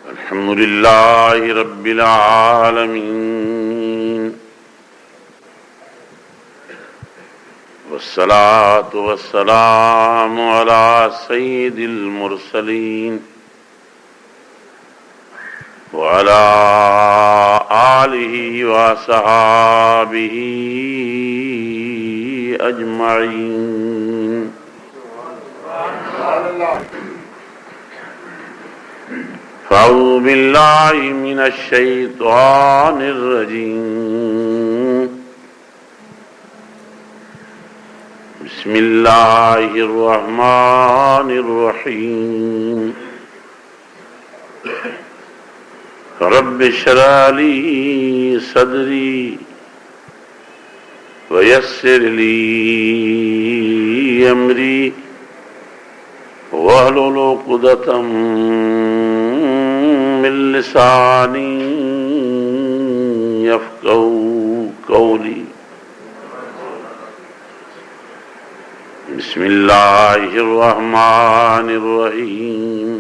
अल्हम्दुलिल्लाहि रब्बिल आलमीन वस्सलातु वस्सलामु अला सय्यिदिल मुरसलीन व अला आलिहि व असहाबिहि अजमईन। अऊज़ु बिल्लाहि मिनश शैतानिर रजीम। बिस्मिल्लाहिर रहमानिर रहीम। रब्बि इश्रह ली सदरी व यस्सिर ली अमरी वहलुल उक़दतम मिन लिसानी यफ़क़हू क़ौली। बिस्मिल्लाहिर रहमानिर रहीम।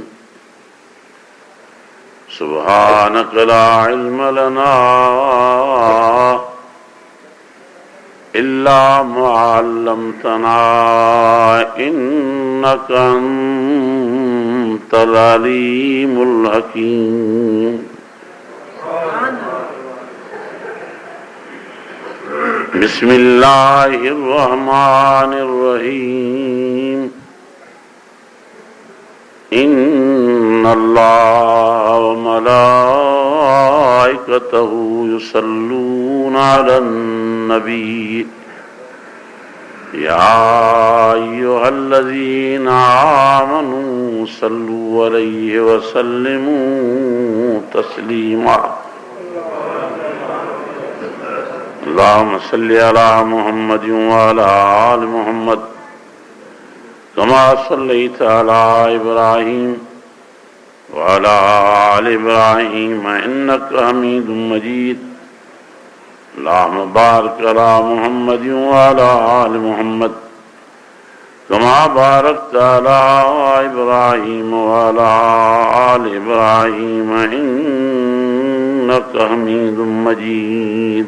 सुब्हानक ला इल्म लना इल्ला मा अल्लमतना इन्नका अंतल अलीमुल हकीम। बिस्मिल्लाहिर रहमानिर रहीम। इन्नल्लाह व मलाइकतहू युसल्लूना अलन नबी या अय्युहल्लज़ीना आमनू सल्लू अलैहि व सल्लिमू तस्लीमा। अल्लाहुम्मा सल्लि अला मुहम्मद व अला आलि मुहम्मद कमा सल्लैता अला इब्राहीम व अला आलि इब्राहीम इन्नका हमीदुम मजीद। अल्लाहुम्मा बारिक अला मुहम्मद व अला आलि मुहम्मद कमा बारकता अला इब्राहीम व अला आलि इब्राहीम इन्नका हमीदुम मजीद।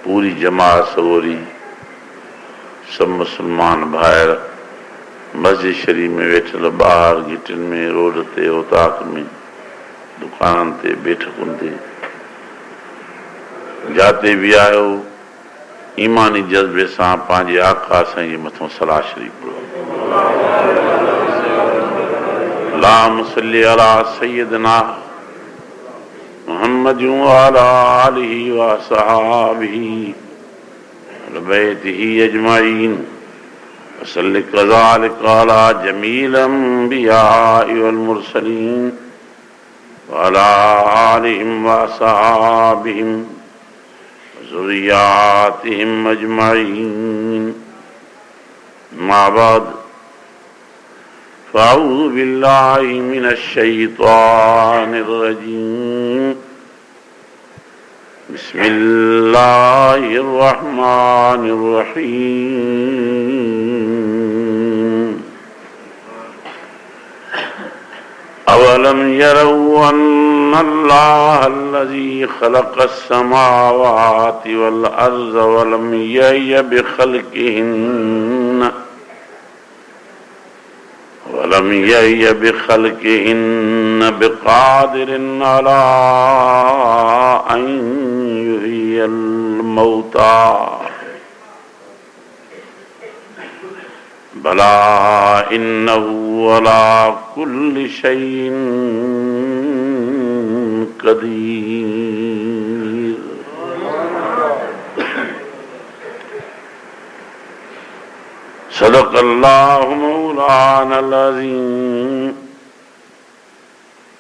पूरी जमात सवोरी सब मुसलमान भाइर मस्जिद शरीफ में वेठल, बाहर घिटिन में, रोड ते, उताक में, दुकान ते, बैठकुन ते, जाते भी आयो ईमानी जज्बे सां पंहिंजे आका साईं जे मथों सलाह शरीफ पढ़ो। अल्लाहुम्मा सल्लि अला सय्यिदना मुहम्मद व अला आलिहि व असहाबिहि व बैतिहि अजमईन वसल्लि कज़ालिका अला जमील अंबियाइ वल मुरसलीन व अला आलिहिम व असहाबिहिम ज़ुर्रिय्यातिहिम अजमईन। अम्मा बाद फ़अऊज़ु बिल्लाहि मिनश शैतानिर रजीम। बिस्मिल्लाहिर रहमानिर रहीम। अवलम यरौ अन्नल्लाह अल्लज़ी खलक़स समावाति वल अर्ज़ वलम यअय बिखल्क़िहिन्न बिक़ादिरिन अला अन युह्यियल मौता बला इन्नहु अला कुल्लि शैइन कदीर। सदक़ल्लाहु मौलानल अज़ीम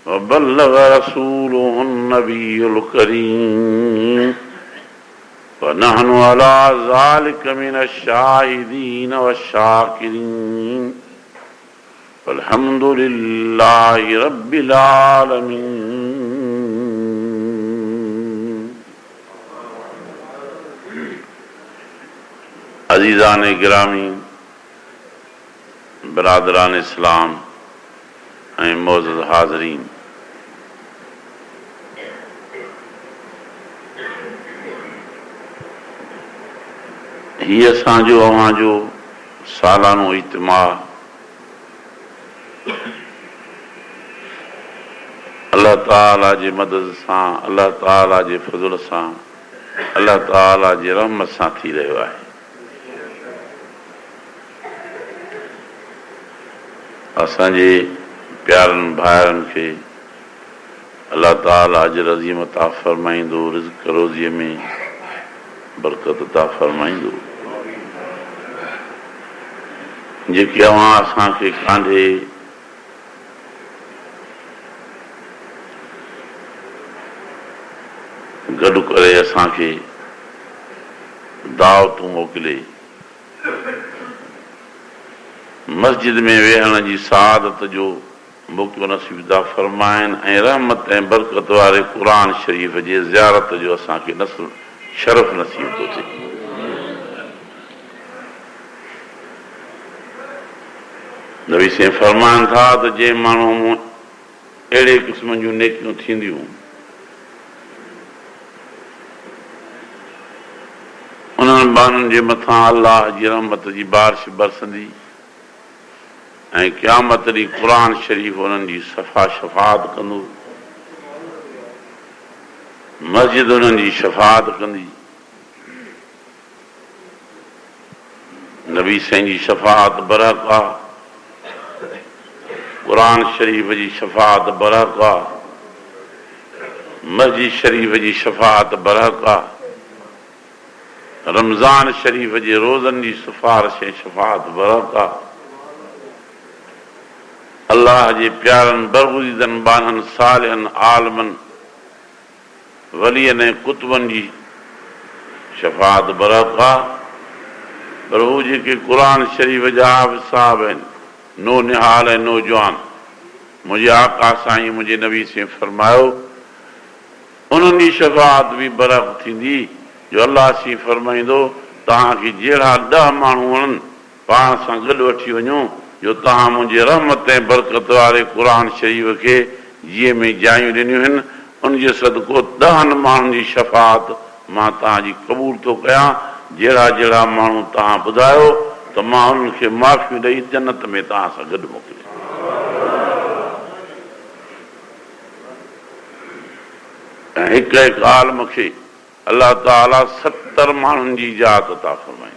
व बल्लग़ रसूलुहुन नबियुल करीम व नहनु अला ज़ालिका मिनश शाहिदीन वश्शाकिरीन वल्हम्दुलिल्लाहि रब्बिल आलमीन। अजीज़ान गिरामी, बरादरान इस्लाम ऐं मोअज़्ज़ज़ हाज़रीन, हीअ असांजो अव्हांजो सालानो इज्तिमा अल्लाह ताला जी मदद सां, अल्लाह ताला जे फज़ल सां, अल्लाह ताला जी रहमत सां थी रहियो आहे। असांजे प्यारनि भाइरनि खे अल्लाह ताला अजर अज़ीम अता फ़रमाईंदो, रिज़्क़ रोज़ीअ में बरकत अता फ़रमाईंदो। जेके अव्हां असांखे कांधे गॾु करे असांखे दावतूं मोकिले मस्जिद में वेहण जी सआदत जो मौक़ो नसीब था फ़रमाइनि ऐं रहमत ऐं बरकत वारे क़ुर शरीफ़ जे ज़ियारत जो असांखे शरफ़ नसीब थो थिए। नबी साईं फ़रमाइनि था त जंहिं माण्हू मूं अहिड़े क़िस्म जूं नेकियूं थींदियूं उन्हनि बाननि जे मथां अल्लाह जी रहमत जी बारिश बरसंदी ऐं क़यामत ॾींहुं क़ुर शरीफ़ उन्हनि जी सफ़ा शफ़ाअत कंदो, मस्जिद उन्हनि जी शफ़ाअत कंदी। नबी साईं जी शफ़ाअत बरहक आहे, क़ुर शरीफ़ जी शफ़ाअत बरहक आहे, मस्जिद शरीफ़ जी शफ़ाअत बरहक आहे, रमज़ान शरीफ़ जे रोज़नि जी सिफारिश ऐं शफ़ाअत बरहक आहे। अल्लाह जे प्यारनि बरगुज़ीदनि बाननि सालिहनि आलमनि वलियनि ऐं कुतुबनि जी शफ़ाअत बरहक आहे। पर हू जेके क़ुर शरीफ़ जा हाफ़िज़ साहिब आहिनि, नो निहाल ऐं नौजवान, मुंहिंजे आका साईं मुंहिंजे नबी साईं फ़रमायो उन्हनि जी शफ़ाअत बि बरहक थींदी जो अल्लाह साईं फ़रमाईंदो तव्हांखे जहिड़ा 10 माण्हू आहिनि पाण सां गॾु वठी वञो जो तव्हां मुंहिंजे रहमत ऐं बरकत वारे क़ुर शरीफ़ खे जीअं में जायूं ॾिनियूं आहिनि उनजे सदको 10 माण्हुनि जी शफ़ाअत मां तव्हांजी क़बूल थो कयां। जहिड़ा जहिड़ा माण्हू तव्हां ॿुधायो त मां उन्हनि खे माफ़ियूं ॾेई जन्नत में तव्हां सां गॾु मोकिलियां। ऐं हिक हिक आलम खे अल्लाह ताला 70 माण्हुनि जी इजाज़त अता फ़रमाईंदो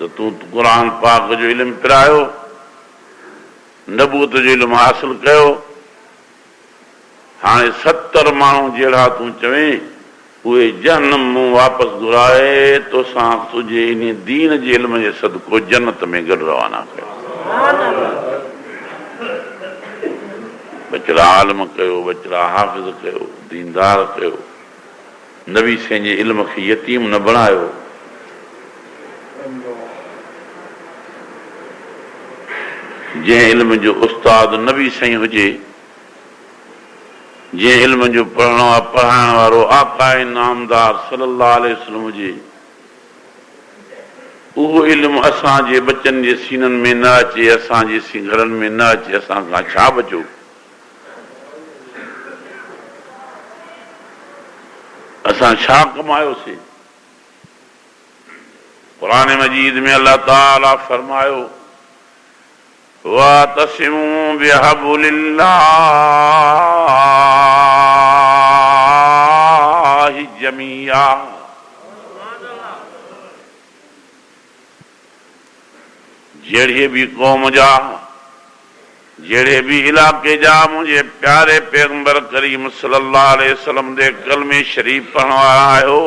त तूं क़ुर पाक जो इल्मु पिरायो, नबूअत जो इल्मु हासिल कयो, हाणे 70 माण्हू जहिड़ा तूं चवें उहे जहन्नम मूं वापसि घुराए तोसां तुंहिंजे इन दीन जे इल्म जे सदको जन्नत में गॾु रवाना कयो। बचड़ा आलम कयो, बचड़ा हाफ़िज़ कयो, दीनदार कयो, नबी साईं जे इल्म खे यतीम न बणायो। जंहिं इल्म जो उस्ताद नबी साईं हुजे, जंहिं इल्म जो पढ़ाइण वारो आकाए नामदार सल्लल्लाहु अलैहि वसल्लम हुजे, उहो इल्मु असांजे बचनि जे सीननि में न अचे, असांजे घरनि में न अचे, असां खां छा बचो? असां छा कमायोसीं? क़ुर मजीद में अल्लाह ताला फरमायो वातसिमू बिहब्लिल्लाहि जमीआ, जहिड़े बि क़ौम जा, जहिड़े बि इलाके जा मुंहिंजे प्यारे पैगंबर करीम सल्लल्लाहु अलैहि वसल्लम दे कलमे शरीफ़ पढ़ण वारा आहियो,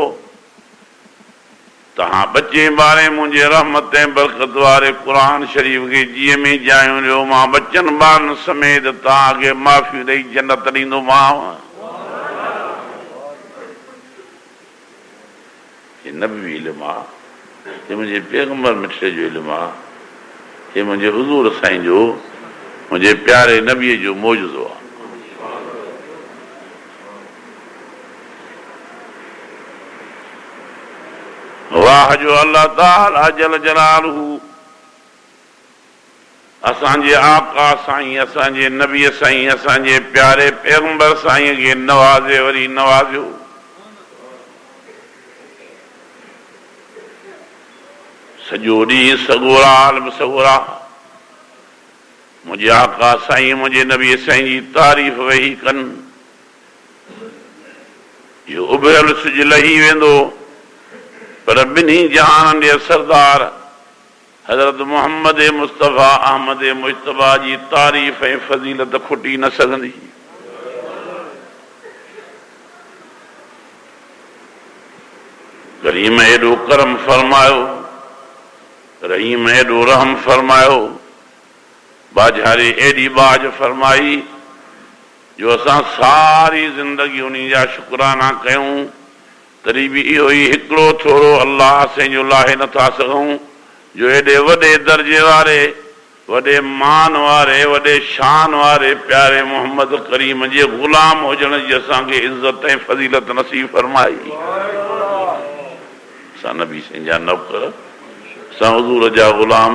तव्हां बचे ॿारे मुंहिंजे रहमत ऐं बरकत वारे क़ुर शरीफ़ खे जीअं में जायूं ॾियो, मां बचनि ॿारनि समेत तव्हांखे माफ़ियूं ॾेई जन्नत ॾींदोमांव। हे नबी इल्मु आहे, हे मुंहिंजे पैगंबर मिठड़े जो इल्मु आहे, हे मुंहिंजे हुज़ूर साईं जो, मुंहिंजे प्यारे नबीअ जो मौजूज़ो आहे। वाह जो अल्लाह ताला जल जलालहू असांजे आका साईं, असांजे नबी साईं, असांजे प्यारे पैगंबर साईं खे नवाज़े वरी नवाज़ियो। सॼो ॾींहुं सगोरा आलम सगोरा मुंहिंजे आका साईं, मुंहिंजे नबी साईं जी तारीफ़ वेही कनि। इहो उभिरियल सिज लही वेंदो, पर ॿिन्ही जहाननि जे सरदार हज़रत मोहम्मद मुस्तफ़ा अहमद मुश्तबा जी तारीफ़ ऐं फज़ीलत खुटी न सघंदी। करीम एॾो करम फरमायो, रहीम एॾो रहम फरमायो, बाजारे एॾी बाज फरमाई जो असां सारी ज़िंदगी उन्ही जा शुक्राना कयूं, तॾहिं बि इहो ई हिकिड़ो थोरो अल्लाह से जो लाहे नथा सघूं जो एॾे वॾे दर्जे वारे, वॾे मान वारे, वॾे शान वारे प्यारे मोहम्मद करीम जे ग़ुलाम हुजण जी असांखे इज़त ऐं फज़ीलत नसीब फरमाई। असां नबी साईं जा नौकर, असां हुज़ूर जा ग़ुलाम,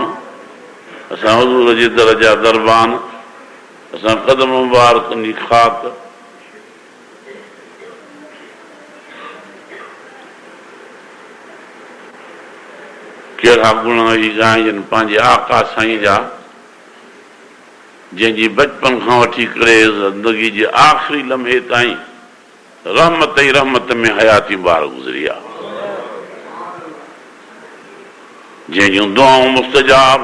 असां हुज़ूर जे दर जा दरबान, असां क़दम मुबारकनि जी ख़ाक। कहिड़ा गुण ई ॻाइजनि पंहिंजे आका साईं जा, जंहिंजी बचपन खां वठी करे ज़िंदगी जे आख़िरी लम्हे ताईं रहमत ई रहमत में हयाती ॿार गुज़री आहे, जंहिंजूं दुआऊं मुस्तजाब,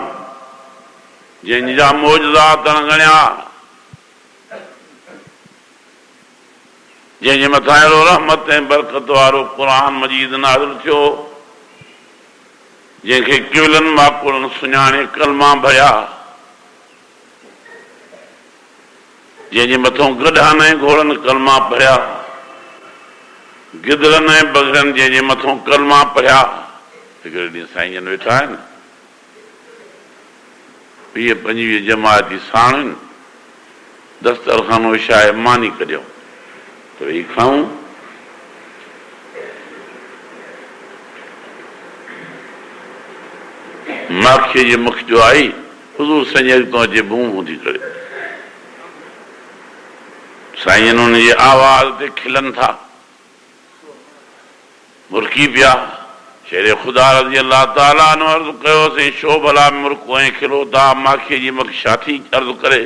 जंहिंजा मौजज़ात अणगणिया, जंहिंजे मथां अहिड़ो रहमत ऐं बरकत वारो क़ुर मजीद नाज़िल थियो, जंहिंखे केवलनि माकुड़नि सुञाणे कलमा भरिया, जंहिंजे मथां गॾहनि ऐं घोड़नि कलमा पढ़िया, गिदड़नि ऐं बगड़नि जंहिंजे मथां कलमा पढ़िया। हिकिड़े ॾींहुं साईं जन वेठा आहिनि, 20-25 जमाती साण दस्तरखानो विछाए मानी कढियो त वेही खाऊं। माखीअ जे मुख जो आई हुज़ूर साईं तो अचे बूम हूंदी करे, साईं उन जी आवाज़ ते खिलनि था, मुर्की पिया। शेर ख़ुदा रज़ी अल्लाह ताला अन्हु अर्ज़ु कयोसीं, शो भला मुर्को ऐं खिलो था, माखीअ जी मुख छा थी अर्ज़ु करे?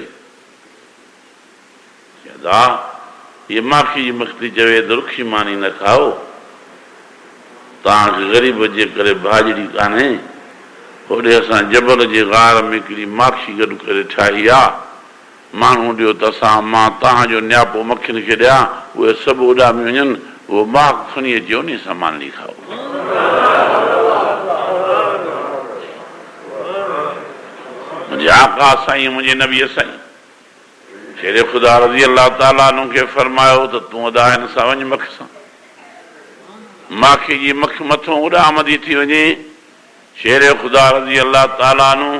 ये माखी जी मुख थी चवे त रुखी मानी न खाओ, तव्हांखे ग़रीब जे करे भाॼड़ी कान्हे, होॾे असां जबल जे गार में हिकिड़ी माखी गॾु करे ठाही आहे, माण्हू ॾियो त असां मां तव्हांजो नियापो मखियुनि खे ॾियां, उहे सभु उॾामी वञनि, उहो माख खणी अची उन सां मानी खाओ। मुंहिंजे आका साईं, मुंहिंजे नबीअ साईं शेर ख़ुदा रज़ी अल्लाह ताला अन्हु खे फरमायो त तूं अदा हिन सां वञ मख सां, माखी जी मख मथां उॾामदी थी वञे। शेर ख़ुदा रज़ी अल्लाह ताला अन्हु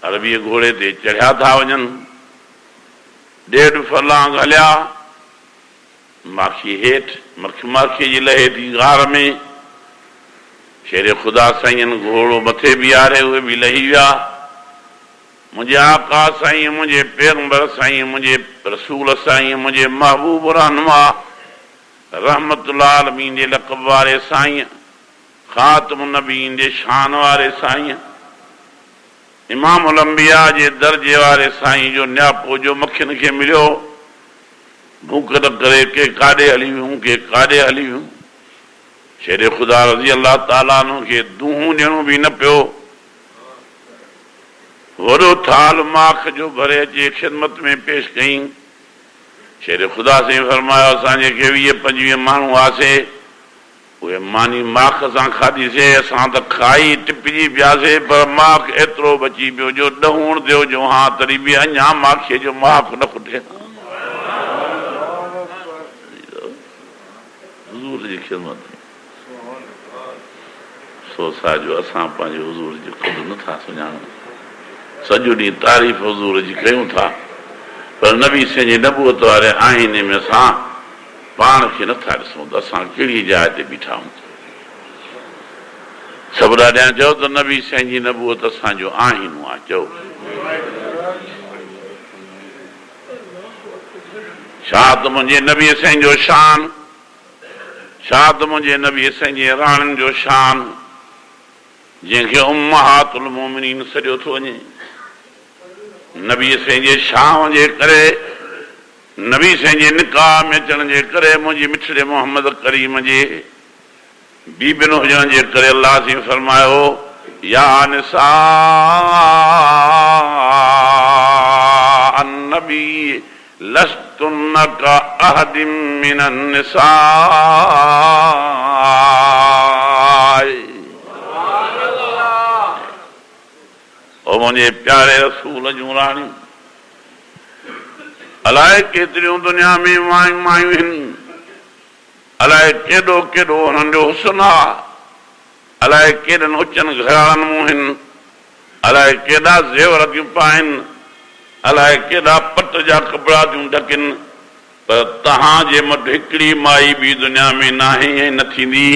अरबीअ घोड़े ते चढ़िया था वञनि, 1.5 फर्लांग हलिया माखी हेठि, माखीअ जी लहे थी गार में। शेर ख़ुदा साईं घोड़ो मथे बीहारे उहे बि लही विया। मुंहिंजे आका साईं, मुंहिंजे पैगंबर साईं, मुंहिंजे रसूल साईं, मुंहिंजे महबूब रहनुमा रहमतुल आलमीन जे लक़ब वारे साईं, ख़ातमुन नबीन जे शान वारे साईं, इमामुल अंबिया जे दर्जे वारे साईं जो नियापो जो मखियुनि खे मिलियो। भूख न करे के काॾे हली वियूं, के काॾे हली वियूं। शेर ख़ुदा रज़ी अल्लाह ताला अन्हु खे दूहूं ॾियणो बि न पियो। वॾो थाल माख जो भरे अचे ख़िदमत में पेश कई। शेर ख़ुदा से फरमायो, असां जेके 20-25 माण्हू हुआसीं, उहे मानी माख सां खाधीसीं, असां त खाई टिपजी पियासीं, पर माख एतिरो बची पियो जो ॾहूण थियो जो हा तॾहिं बि अञा माखीअ जो माफ़ न खुटे। हुज़ूर जी ख़िदमत सोसा जो असां पंहिंजे हुज़ूर जी ख़ुदि नथा सुञाणूं, सॼो ॾींहुं तारीफ़ हुज़ूर जी कयूं था, पर नबी साईं जे नबूअत वारे आईने में असां पाण खे नथा ॾिसूं त असां कहिड़ी जाइ ते बीठा आहियूं। सभु ॾाढा चओ त नबी साईं जी नबूअत असांजो आहिनो आहे चओ छा त मुंहिंजे नबी साईं जो शान छा त मुंहिंजे नबी साईं जे राणनि जो शान जंहिंखे उम्महातुल मोमिनीन सॼो थो वञे नबी साईं जे शान जे करे नबी साईं जे निकाह में अचण जे करे मुंहिंजे मिठड़े मोहम्मद करीम जे बीबिन हुजण जे करे अल्लाह से फरमायो या निसा अन्नबी लस्तुन्न का अहदिम मिनन निसा ओ मुंहिंजे प्यारे रसूल जूं राणियूं अलाए केतिरियूं दुनिया में मायूं मायूं आहिनि अलाए केॾो केॾो हुननि जो हुस्न आहे अलाए केॾनि उचनि घराणनि मूं आहिनि अलाए केॾा ज़ेवर थियूं पाइनि अलाए केॾा पट जा कपिड़ा थियूं ढकिन पर तव्हांजे मट हिकिड़ी माई बि दुनिया में नाहे ऐं न थींदी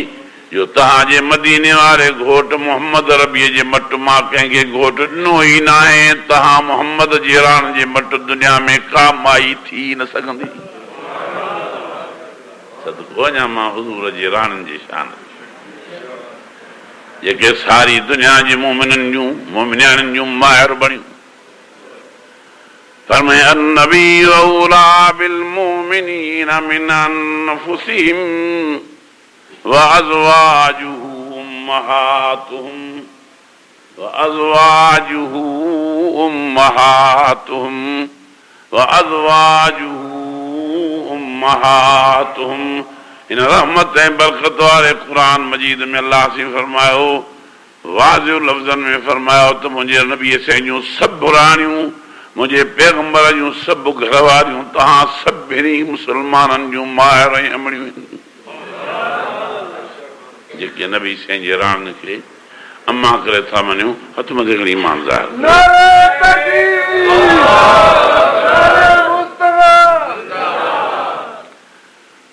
जो तव्हांजे मदीने वारे घोट मोहम्मद रबीअ जे मट मां कंहिंखे घोट ॾिनो ई न आहे तव्हां मोहम्मद जे राण जे मट दुनिया में का माई थी न सघंदी सदको अञा मां हुज़ूर जे राणनि जी शान जेके सारी दुनिया जी मोमिननि जूं मोमिनियाणियुनि जूं माहिर बणियूं फरमाए अन्नबी औला बिल मोमिनीन मिन अनफुसिहिम وأزواجه أمهاتهم وأزواجه أمهاتهم وأزواجه أمهاتهم इन रहमत ऐं बरकत वारे क़ुरान मजीद में अल्लाह से फरमायो वाज़िह लफ़्ज़नि में फरमायो त मुंहिंजे नबीअ साईं जूं सभु राणियूं मुंहिंजे पैगंबर जूं सभु घरवारियूं तव्हां सभिनी मुस्लमाननि जूं माहिर ऐं अमड़ियूं आहिनि जेके नबी साईं जे राण खे अम्मा करे था मञूं हथ मथे खणी ईमानदार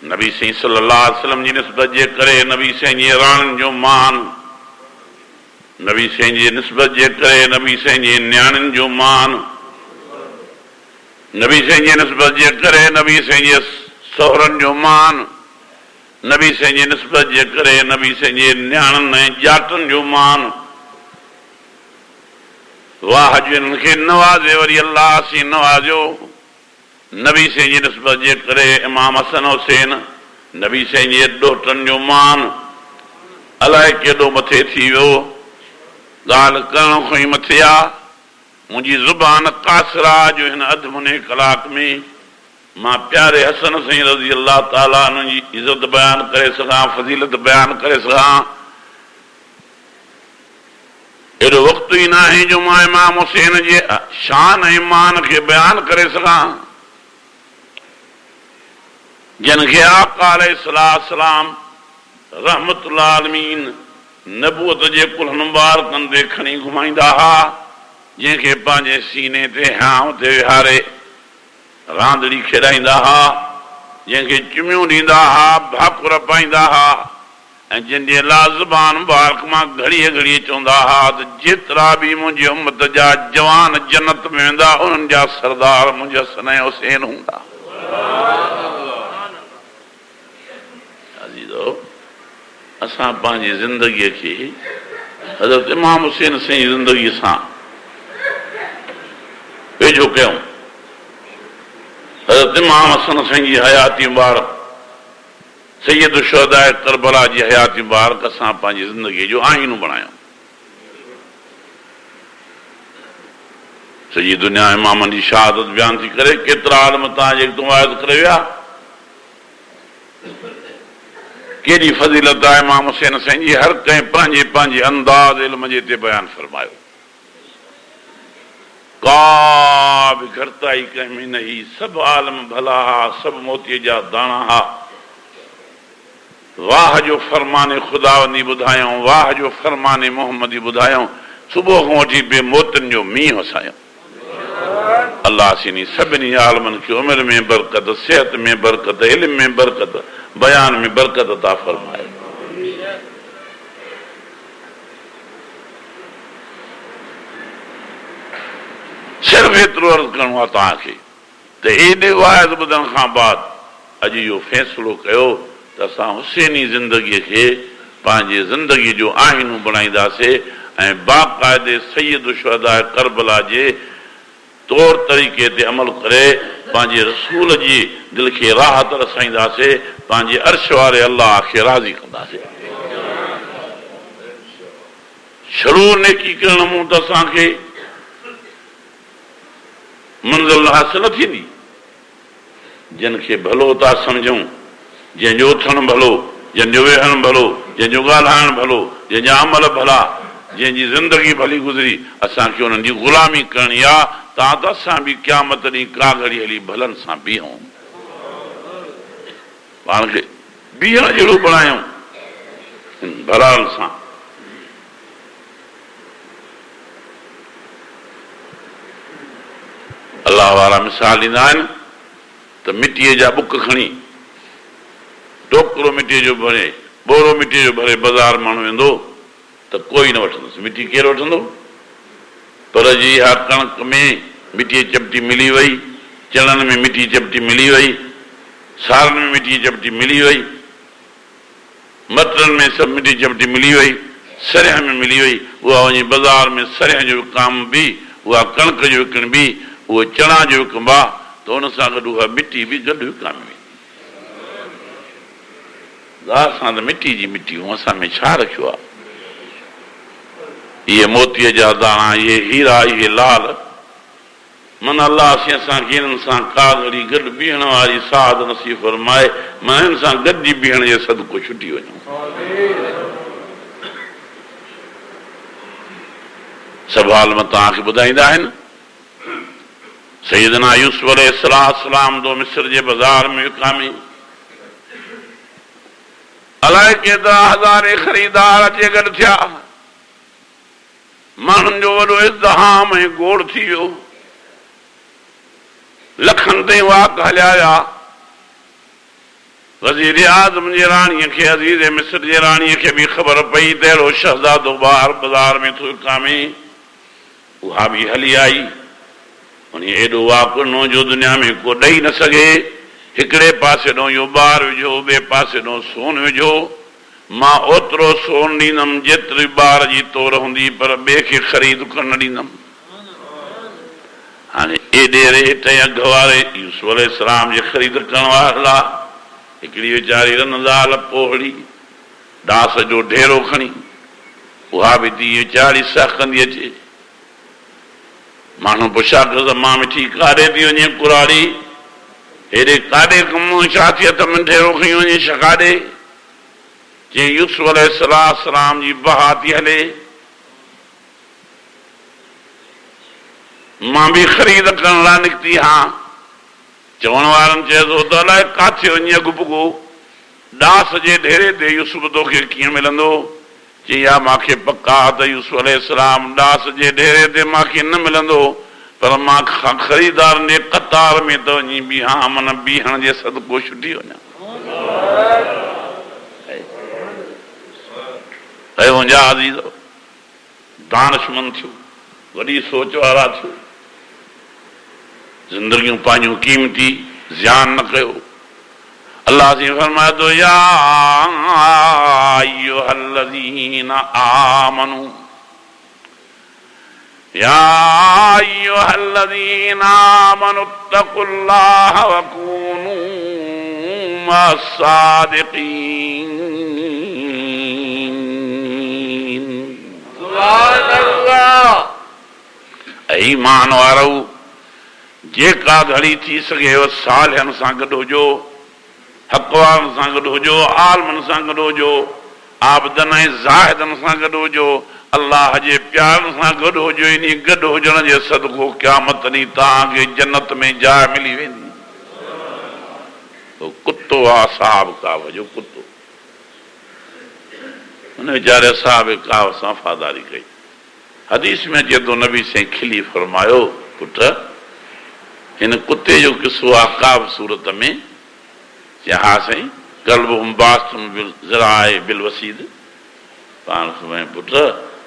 नबी साईं सल्लल्लाहु अलैहि वसल्लम जी निस्बत जे करे नबी साईं जे राणनि जो मान नबी साईं जी निस्बत जे करे नबी साईं जे न्याणियुनि जो मान नबी साईं जी निस्बत जे करे नबी साईं जे सोहरनि जो मान नबी साईं जी निस्बत जे करे नबी साईं जे न्याणनि ऐं जाटनि जो मान वाह जिन खे नवाज़े वरी अल्लाह से नवाज़ियो नबी साईं जी निस्बत जे करे इमाम हसन हुसैन नबी साईं जे ॾोटनि जो मान अलाए केॾो मथे थी वियो ॻाल्हि करण खां ई मथे आहे मुंहिंजी ज़ुबान कासिरा जो हिन अधु मुने कलाक में मां प्यारे हसन साईं रज़ी अल्लाह ताला उन्हनि जी इज़त बयानु करे सघां फज़ीलत बयानु करे सघां एॾो वक़्तु ई न आहे जो मां इमाम हुसैन जे शान ऐं मान खे बयानु करे सघां जिन खे आका अलैहिस्सलाम रहमतुल्लाह आलमीन नबूअत जे कुल्हनि मुबारकनि ते खणी घुमाईंदा हुआ जंहिंखे पंहिंजे सीने ते हां ते विहारे रांदड़ी खेॾाईंदा हुआ जंहिंखे चुमियूं ॾींदा हुआ भाकुर पाईंदा हुआ ऐं जंहिंजे लाइ ज़ुबान मुबारक मां घड़ीअ घड़ीअ चवंदा हुआ त जेतिरा बि मुंहिंजी उम्मत जा जवान जन्नत में वेंदा उन्हनि जा सरदार मुंहिंजे हसन ऐं हुसैन हूंदा असां पंहिंजी ज़िंदगीअ खे हज़रत इमाम हुसैन साईं ज़िंदगीअ सां वेझो कयूं हज़रत इमाम हसन साईं जी हयाती मुबारक सैयद शुहदा करबला जी हयाती मुबारक असां पंहिंजी ज़िंदगीअ जो आईनो बणायूं सॼी दुनिया इमामनि जी शहादत बयानु थी करे केतिरा आलम तव्हांजे वाइद करे विया केॾी फज़ीलत आहे इमाम हुसैन साईं जी हर कंहिं पंहिंजे पंहिंजे अंदाज़ इल्म जे ते बयानु फरमायो का बि घटिताई कंहिं में न हुई सभु आलम भला हा सभु मोतीअ जा दाणा हा वाह जो फरमाने ख़ुदावंदी ॿुधायूं वाह जो फरमाने मोहम्मदी ॿुधायूं सुबुह खां वठी बे मोतनि जो मींहुं वसायूं अल्लाह सिनी सभिनी आलमनि खे उमिरि में बरकत सिहत में बरकत इल्म में बरकत बयान में बरकत अता फरमाए एतिरो अर्ज़ु करिणो आहे तव्हांखे त एॾे वाइद ॿुधण खां बाद अॼु इहो फ़ैसिलो कयो त असां हुसैनी ज़िंदगीअ खे पंहिंजे ज़िंदगीअ जो आईनो बणाईंदासीं ऐं बाक़ाइदे सैयद शुहदा करबला जे तौर तरीक़े ते अमल करे पंहिंजे रसूल जी दिलि खे राहत रसाईंदासीं पंहिंजे अर्श वारे अलाह खे राज़ी कंदासीं शुरू नेकी करण मूं त असांखे मंज़िल हासिल न थींदी जिन खे भलो था सम्झूं जंहिंजो उथणु भलो जंहिंजो वेहणु भलो जंहिंजो ॻाल्हाइणु भलो जंहिंजा अमल भला जंहिंजी ज़िंदगी भली गुज़री असांखे उन्हनि जी ग़ुलामी करणी आहे तव्हां त असां बि क़यामत ॾींहुं का घड़ी हली भलनि सां बीहूं पाण खे बीहण जहिड़ो बणायूं भलानि सां अलाह वारा मिसाल ॾींदा आहिनि त मिटीअ जा बुक खणी टोकरो मिटीअ जो भरे बोरो मिटीअ जो भरे बाज़ार माण्हू वेंदो त कोई न वठंदुसि मिटी केरु वठंदो पर जी इहा कणक में मिटी चपटी मिली वई चणनि में मिटी चपटी मिली वई सारनि में मिटी चपटी मिली वई मटरनि में सभु मिटी चपटी मिली वई सरिह में मिली वई उहा वञी बाज़ार में सरिह जो विकाम बि उहा कणक जो विकण बि उहो चणा जो विकंबा त हुन सां गॾु उहा मिटी बि गॾु विकामी वेंदी असां त मिटी जी मिटी असां में छा रखियो आहे इहे मोतीअ जा दाणा इहे हीरा इहे लाल मन अलाह असांखे हिननि सां का घड़ी गॾु बीहण वारी साध नसीब फरमाए मां हिन सां गॾिजी बीहण जे सदको छुटी वञूं सवाल में तव्हांखे ॿुधाईंदा आहिनि सैयदना यूसुफ अलैहिस्सलाम दो मिस्र जे बाज़ार में विकामी अलाए केतिरा हज़ारे ख़रीदार अचे गॾु थिया माण्हुनि जो वॾो इज़्तिहाम ऐं गोड़ थी वियो लखनि ताईं वाक हलिया वज़ीर आज़म जी राणीअ खे अज़ीज़ मिस्र जे राणीअ खे बि ख़बर पई त अहिड़ो शहज़ादो ॿार बाज़ार में थो विकामे उहा बि हली आई उन एॾो वाक ॾिनो जो दुनिया में को ॾेई न सघे हिकिड़े पासे ॾों इहो ॿार विझो ॿिए पासे ॾों सोन विझो मां ओतिरो सोन ॾींदुमि जेतिरी ॿार जी तोर हूंदी पर ॿिए खे ख़रीद करणु न ॾींदुमि हाणे एॾे रेट ऐं अघ वारे यूसुफ अलैहिस्सलाम जे ख़रीद करण वारा हिकिड़ी वीचारी रनज़ाल पोहड़ी डांस जो ढेरो खणी उहा बि थी वीचारी सहकंदी अचे माण्हू पुछा कयो मां मिठी काॾे थी वञे कुराड़ी हेॾे काॾे कम छा थी हथ में ढेरो खणी वञे छा काॾे चई यूसुफ अलैहिस्सलाम जी बहा थी हले मां बि ख़रीद करण लाइ निकिती हा चवण वारनि चए थो त अलाए काथे वञे अॻु पुॻो डांस जे ढेरे ते यूसुफ तोखे कीअं मिलंदो चई हा मूंखे पका त यूसुफ अलैहिस्सलाम डांस जे ढेरे ते मूंखे न मिलंदो पर मां ख़रीदारनि जे कतार में त वञी बीहां मन बीहण जे सदको छुटी वञा मुंहिंजा अज़ीज़ दानिशमंद थियो वॾी सोच वारा थियो ज़िंदगियूं पंहिंजूं क़ीमती ज़ियान न कयो अल्लाह से फरमाए थो या अय्युहल्लज़ीना आमनू या अय्युहल्लज़ीना आमनू तक़ुल्लाह व कूनू मस्सादिक़ीन सुभान अल्लाह ईमान वारो जेका घड़ी थी सघे सालिहनि सां गॾु हुजो हक़ वारनि सां गॾु हुजो आलमनि सां गॾु हुजो आबदन ऐं ज़ाहिदनि सां गॾु हुजो अल्लाह जे प्यारनि सां गॾु हुजो इन गॾु हुजण जे सदको क़यामत ॾींहुं तव्हांखे जन्नत में जाइ मिली वेंदी कुतो आहे साहब काव जो कुतो हुन वीचारे साहब काव सां वफ़ादारी कई हदीस में अचे थो नबी साईं खिली फरमायो पुट हिन कुते जो किस्सो आहे काव सूरत में हा साईं कल्ब बिल वसीद पाण पुट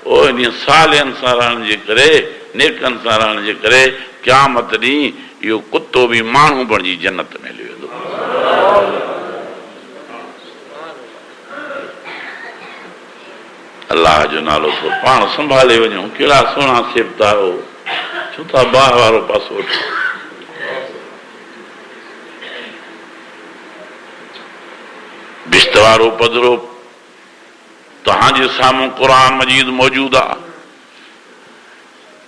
ओ इन सालियन सां रहण जे करे, नेकन सां रहण जे करे क़यामत ॾींहुं इहो कुत्तो बि माण्हू बणिजी जन्नत में हली वेंदो। अल्लाह जो नालो थो पाण संभाले वञूं। कहिड़ा सुहिणा सेबता हो, छो था बाह वारो पासो वठो। बिश्त वारो पधरो तव्हांजे साम्हूं क़ुरान मजीद मौजूद आहे।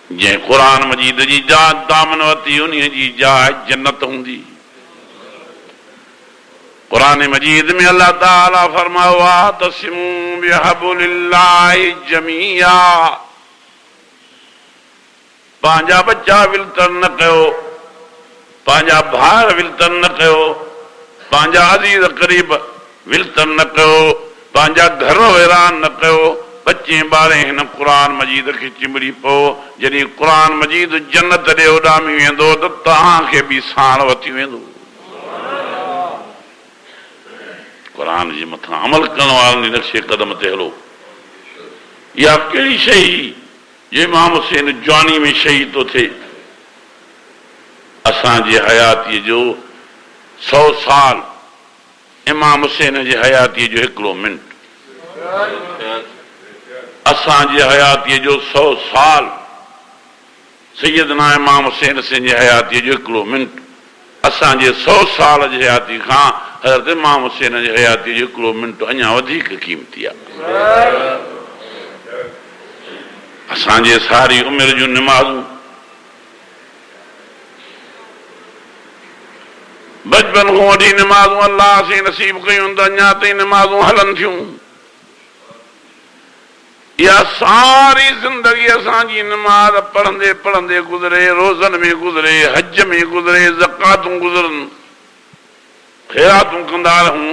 जंहिं क़ुरान मजीद जी जाइ दामन वरिती उन जी जाइ जन्नत हूंदी। क़ुरान मजीद में अल्लाह ताला फरमायो आहे तस्मू बिहबुलिल्लाहि जमीआ, पंहिंजा बच्चा विलतर न कयो, पंहिंजा भार विलतर न कयो, पंहिंजा अज़ीज़ क़रीब विलतर न कयो, पंहिंजा घर वैरान न कयो। बच्चे ॿारे हिन क़ुरान मजीद खे चिंबड़ी पओ। जॾहिं क़ुरान मजीद जन्नत ॾे उॾामी वेंदो त तव्हांखे बि साण वठी वेंदो। क़ुरान जे मथां अमल करण वारनि जे नक्शे क़दम ते हलो। इहा कहिड़ी शइ जो इमाम हुसैन जवानी में शहीद थो थिए। असांजी हयातीअ जो 100 साल, इमाम हुसैन जे हयातीअ जो हिकिड़ो मिंट। असांजी हयातीअ जो 100 साल, सैयदना इमाम हुसैन सिंह जी हयातीअ जो हिकिड़ो मिंट। असांजे 100 साल जी हयाती खां हज़रत इमाम हुसैन जी हयातीअ जो हिकिड़ो मिंट अञा वधीक क़ीमती आहे। असांजे सारी उमिरि जूं निमाज़ूं, बचपन खां वठी निमाज़ूं अल्लाह से नसीब कयूं त अञा ताईं निमाज़ूं हलनि थियूं। इहा सारी ज़िंदगी असांजी निमाज़ पढ़ंदे पढ़ंदे गुज़रे, रोज़नि में गुज़रे, हज में गुज़रे, ज़कातूं गुज़रनि, ख़ैरातूं कंदा रहूं।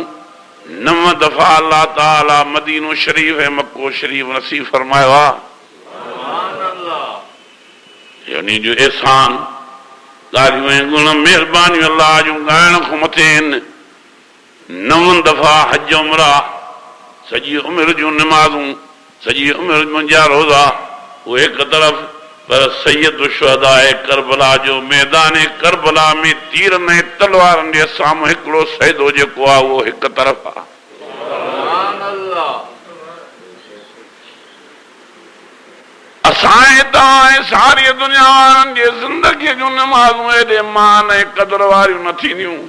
9 दफ़ा अल्लाह ताला मदीनो शरीफ़ ऐं मक्को शरीफ़ नसीब फरमायो आहे। उन्ही जो एहसान, ॻाल्हियूं ऐं गुण, महिरबानियूं अल्लाह जूं ॻाइण खां मथे आहिनि। 9 दफ़ा हज उमरा, सॼी उमिरि जूं निमाज़ूं, सॼी उमिरि मुंहिंजा रोज़ा, उहे हिकु तरफ़। पर सैयद शुहदा करबला जो मैदान करबला में तीरनि ऐं तलवारनि जे साम्हूं हिकिड़ो सैदो जेको आहे उहो हिकु तरफ़ आहे। असां हितां ऐं सारी दुनिया वारनि जे ज़िंदगीअ जूं निमाज़ूं एॾे मान ऐं क़दुर वारियूं न थींदियूं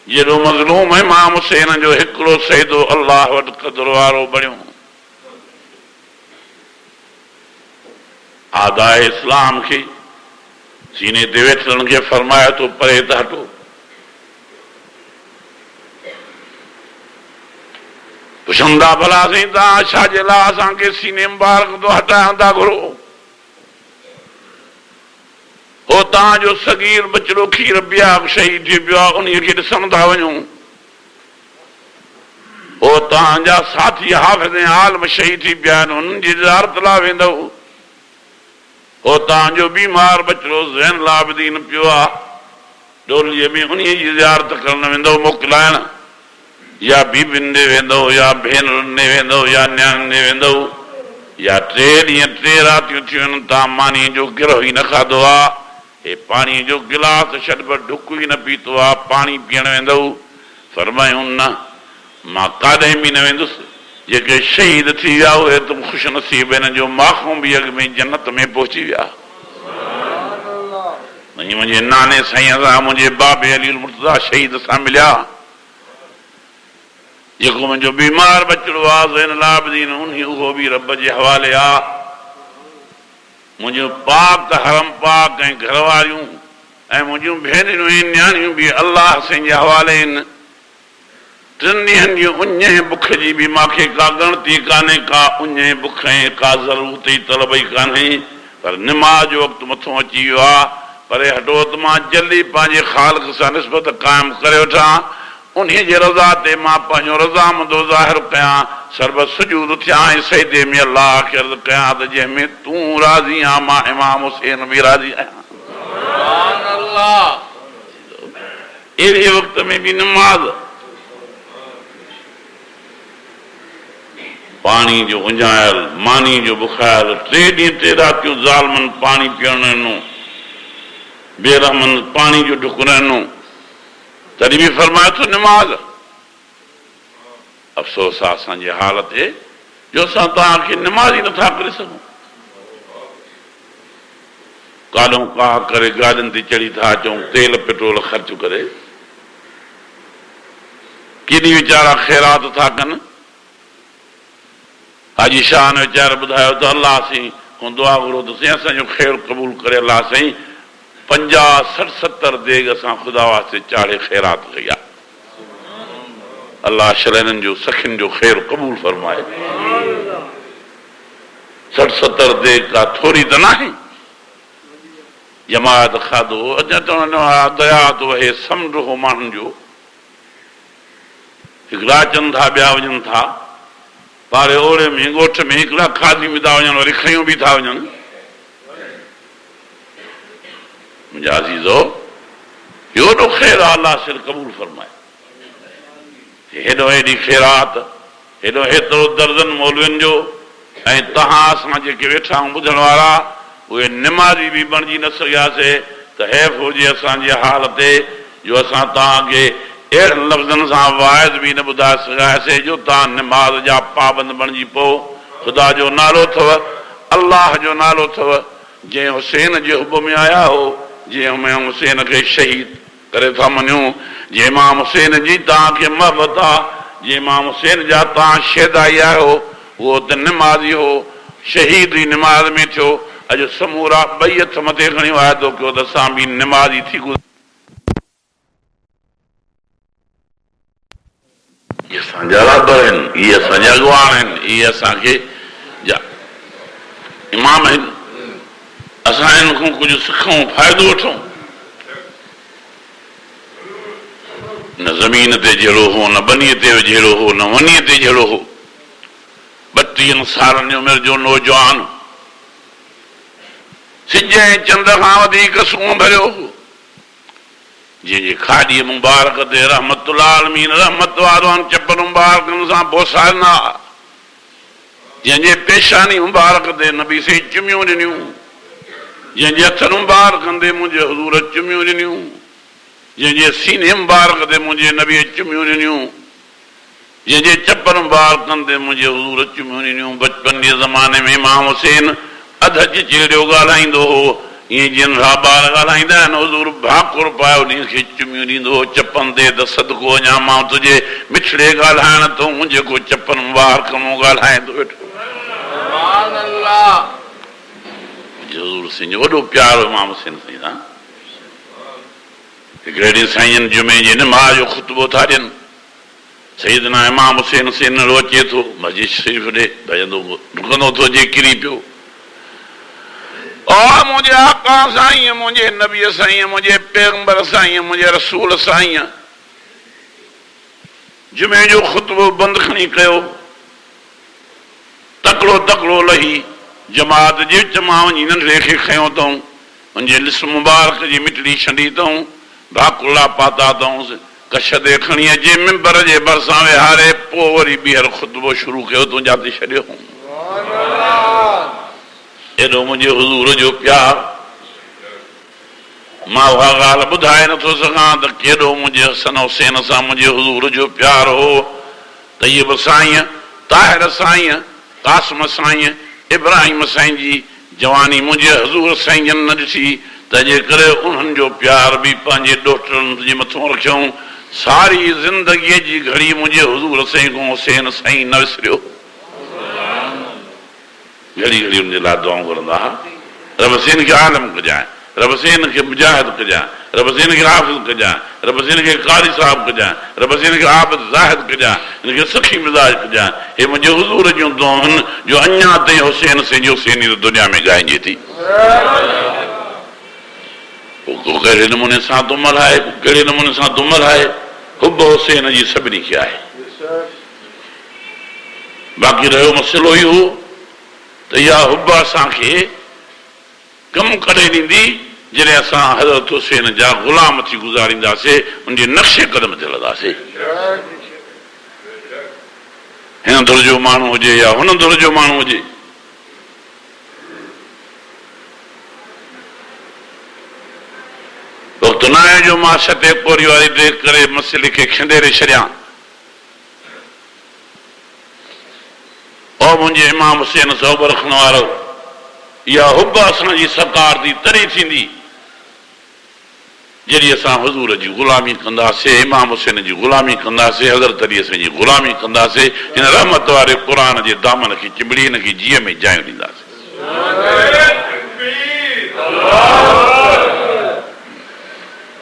जेॾो मज़लूम इमाम हुसैन जो हिकिड़ो सैदो अल्लाह वटि क़दुर वारो बणियो। आदाए इस्लाम खे सीने ते वेठलनि खे फरमाए थो परे त हटो। पुछंदा भला साईं तव्हां छाजे लाइ असांखे सीने मुबारक तो हटाइण था घुरो? हो तव्हांजो सगीर बचिड़ो खीर बिया शहीद थी पियो आहे, उन खे ॾिसण था वञूं। हो तव्हांजा साथी हाफ़िज़ ऐं आलिम शहीद थी पिया आहिनि, उन्हनि जी ज़ियारत लाइ वेंदव। हो तव्हांजो बीमार बचिड़ो ज़ैनुल आबिदीन पियो आहे, डोलीअ में उन जी ज़ियारत करण वेंदव मोकिलाइण। या बीबियुनि ॾे वेंदव, या भेनरुनि ॾे वेंदव, या नियाणियुनि ॾे वेंदव, या 3 ॾींहं 3 रातियूं थियूं आहिनि तव्हां मानीअ जो गिरह ई न खाधो आहे, हे पाणीअ जो गिलास छॾ ढुक ई न पीतो आहे, पाणी पीअण वेंदव? फरमायूं न, मां काॾे बि न वेंदुसि। जेके शहीद थी विया उहे तुम ख़ुशि नसीब, हिन जो माखूं बि अॻ में जन्नत में पहुची विया। मुंहिंजे नाने साईं सां, मुंहिंजे बाबे अली मुर्तज़ा शहीद सां मिलिया। जेको मुंहिंजो बीमार बचिड़ो आहे ज़ैनुल आबिदीन, उहो बि रब जे हवाले आहे। मुंहिंजो पाक हरम पाक ऐं घर वारियूं ऐं मुंहिंजूं भेनरियूं ऐं नियाणियूं बि अल्लाह साईं जे हवाले आहिनि। 3 ॾींहंनि जी उञ ऐं बुख जी बि मूंखे का ॻणती कान्हे, का उञ ऐं बुख ऐं का ज़रूरत ई तलब ई कान्हे। पर निमाज़ जो वक़्तु मथो अची वियो आहे। परे हटो त मां जल्दी पंहिंजे ख़ालिक सां निस्बत क़ाइमु करे वठां, उन जे रज़ा ते मां पंहिंजो रज़ामंदो ज़ाहिर कयां, सरबत सुजूद थियां ऐं सजदे में अल्लाह खे अर्ज़ कयां त जंहिंमें तूं राज़ी आहीं, मां इमाम हुसैन बि राज़ी आहियां। अहिड़े वक़्त में बि निमाज़ पानी जो उञायल मानी जो बुखायल 3 ॾींहं 3 रातियूं ज़ालमन पानी पीअण ॾिनो बेरहमन पानी जो ढुक रहनो तॾहिं बि फरमाए थो निमाज़ अफ़सोस आहे असांजी हालत है जो असां तव्हांखे निमाज़ ई नथा करे सघूं काॾों काह करे गाॾियुनि ते चढ़ी था अचूं तेल पेट्रोल ख़र्च करे केॾी वीचारा ख़ैरात था कनि हाजी शाह ने वीचारा ॿुधायो त अलाह साईं खां दुआ घुरो त साईं असांजो ख़ैर क़बूल करे अलाह साईं 50-60-70 देग असां ख़ुदा वास्ते चाढ़े ख़ैरात कई आहे अलाह शलैननि जो सखियुनि जो ख़ैर क़बूल फरमाए 60-70 देग का थोरी त नाहे जमात खाधो अञा दया थो वहे समुंड हो माण्हुनि जो हिकिड़ा अचनि था ॿिया वञनि था पारे ओड़े में ॻोठ में हिकिड़ा खाधी बि था वञनि वरी खयूं बि था वञनि मुंहिंजा अज़ीज़ो हेॾो ख़ैर अलाह सिर क़बूल फरमाए हेॾो हेॾी ख़ैरात हेॾो हेतिरो दर्जन मौलवियुनि जो ऐं तव्हां असां जेके वेठा आहियूं ॿुधण वारा उहे निमाज़ी बि बणिजी न सघियासीं त हैफ़ हुजे असांजी हाल ते जो असां तव्हांखे अहिड़नि लफ़्ज़नि सां वाइज़ बि न ॿुधाए सघायासीं जो तव्हां निमाज़ जा पाबंद बणिजी पोइ ख़ुदा जो नालो अथव अलाह जो नालो अथव जंहिं हुसैन जे हुब में आया हो जंहिं इमाम हुसैन खे शहीद करे था मञूं जंहिं इमाम हुसैन जी तव्हांखे महबत आहे जंहिं इमाम हुसैन जा तव्हां शेदाई आहियो उहो त निमाज़ी हो शहीद ई निमाज़ में थियो अॼु समूरा 2 हथ मथे खणी वाइदो कयो त असां बि निमाज़ी थी इहे असांजा राबर आहिनि इहे असांजा अॻवान आहिनि इहे असांखे इमाम आहिनि असां हिन खां कुझु सिखूं फ़ाइदो वठूं न ज़मीन ते जहिड़ो हो न बनीअ ते जहिड़ो हो न वनीअ ते जहिड़ो हो 32 सालनि जी उमिरि जो नौजवान सिज ऐं चंड खां वधीक सूंहुं भरियो हो जंहिंजे खाॾीअ मुबारक ते रहमतुल आलमीन रहमत वारो चपल मुबारकनि सां बोसारना जंहिंजे पेशानी मुबारक ते नबी से चुमियूं ॾिनियूं जंहिंजे हथनि मुबारकनि ते मुंहिंजे हुज़ूर चुमियूं ॾिनियूं जंहिंजे सीने मुबारक ते मुंहिंजे नबी चुमियूं ॾिनियूं जंहिंजे चपल मुबारकनि ते मुंहिंजे हुज़ूर चुमियूं ॾिनियूं बचपन जे ज़माने में इमाम हुसैन अधु चिड़ियो ॻाल्हाईंदो हो ईअं जिन ॿार ॻाल्हाईंदा आहिनि हुज़ूर भाकुर पायो ॾींहं खे चुमियूं ॾींदो हो चपनि ते त सदको अञा मां तुंहिंजे मिठड़े ॻाल्हाइण तूं जेको चपन मुबारक मूं ॻाल्हाईंदो वेठो हुज़ूर साईं जो वॾो प्यारो इमाम हुसैन साईं सां हिकिड़े ॾींहुं साईं जुमे जे निमाज़ जो ख़ुतबो था ॾियनि सईदना इमाम हुसैन सेनड़ो अचे थो मस्जिद शरीफ़ ॾे भॼंदो डुकंदो थो अचे किरी पियो मुंहिंजे आका साईं मुंहिंजे नबीअ साईं मुंहिंजे पैगंबर साईं मुंहिंजे रसूल साईं जुमे जो ख़ुतबो बंदि खणी कयो तकिड़ो तकिड़ो लही जमात जे विच मां वञी नंढड़े खे खयो अथऊं मुंहिंजे लिस मुबारक जी मिटड़ी छंडी अथऊं भाकुला पाता अथऊं कश ते खणी अचे मिंबर जे भरिसां विहारे पोइ वरी ॿीहर ख़ुतबो शुरू कयो तूं जाते छॾियो एॾो मुंहिंजे हुज़ूर जो प्यार मां उहा ॻाल्हि ॿुधाए नथो सघां त केॾो मुंहिंजे हसन हुसैन सां मुंहिंजे हुज़ूर जो प्यार हो तय्यब साईं ताहिर साईं कासिम साईं इब्राहिम साईं जी जवानी मुंहिंजे हज़ूर साईं जन न ॾिठी तंहिंजे करे उन्हनि जो प्यार बि पंहिंजे ॾोहिटनि जे मथां रखियऊं सारी ज़िंदगीअ जी घड़ी मुंहिंजे हुज़ूर साईं खां हुसैन साईं न विसरियो घड़ी घड़ी उनजे लाइ दुआऊं करंदा हुआ रब हुसैन खे आलम कजांइ रब हुसैन खे मुजाहिद कजांइ रब हुसैन खे हाफ़िज़ कजांइ रब हुसैन खे कारी साहिब कजांइ रब हुसैन खे आबिद ज़ाहिद कजांइ हिनखे सखी मिज़ाज कजांइ हे मुंहिंजे हुज़ूर जूं दुआऊं आहिनि जो अञा ताईं हुसैन साईं जो हुसैनी दुनिया में ॻाइजे थी को कहिड़े नमूने सां तुमल आहे को कहिड़े नमूने सां तुमल आहे हुब हुसैन जी सभिनी खे आहे बाक़ी रहियो मसइलो ई हो त इहा हुब असांखे कमु करे ॾींदी जॾहिं असां हज़रत हुसैन जा ग़ुलाम थी गुज़ारींदासीं उनजे नक्शे क़दम ते हलंदासीं हिन धुर जो माण्हू हुजे या हुन धुर जो माण्हू हुजे। वक़्तु न आहे जो मां छटे कोरी वारी देख करे मसइले खे खिंडेरे छॾियां। ओ मुंहिंजे इमाम हुसैन सौब रखण वारो, इहा हुब असांजी सरकार जी तरी थींदी जॾहिं असां हुज़ूर जी ग़ुलामी कंदासीं, इमाम हुसैन जी ग़ुलामी कंदासीं, हज़रत अली जी ग़ुलामी कंदासीं, हिन रहमत वारे क़ुरान जे दामन खे चिंबड़ी हिन खे जीअ में जायूं ॾींदासीं।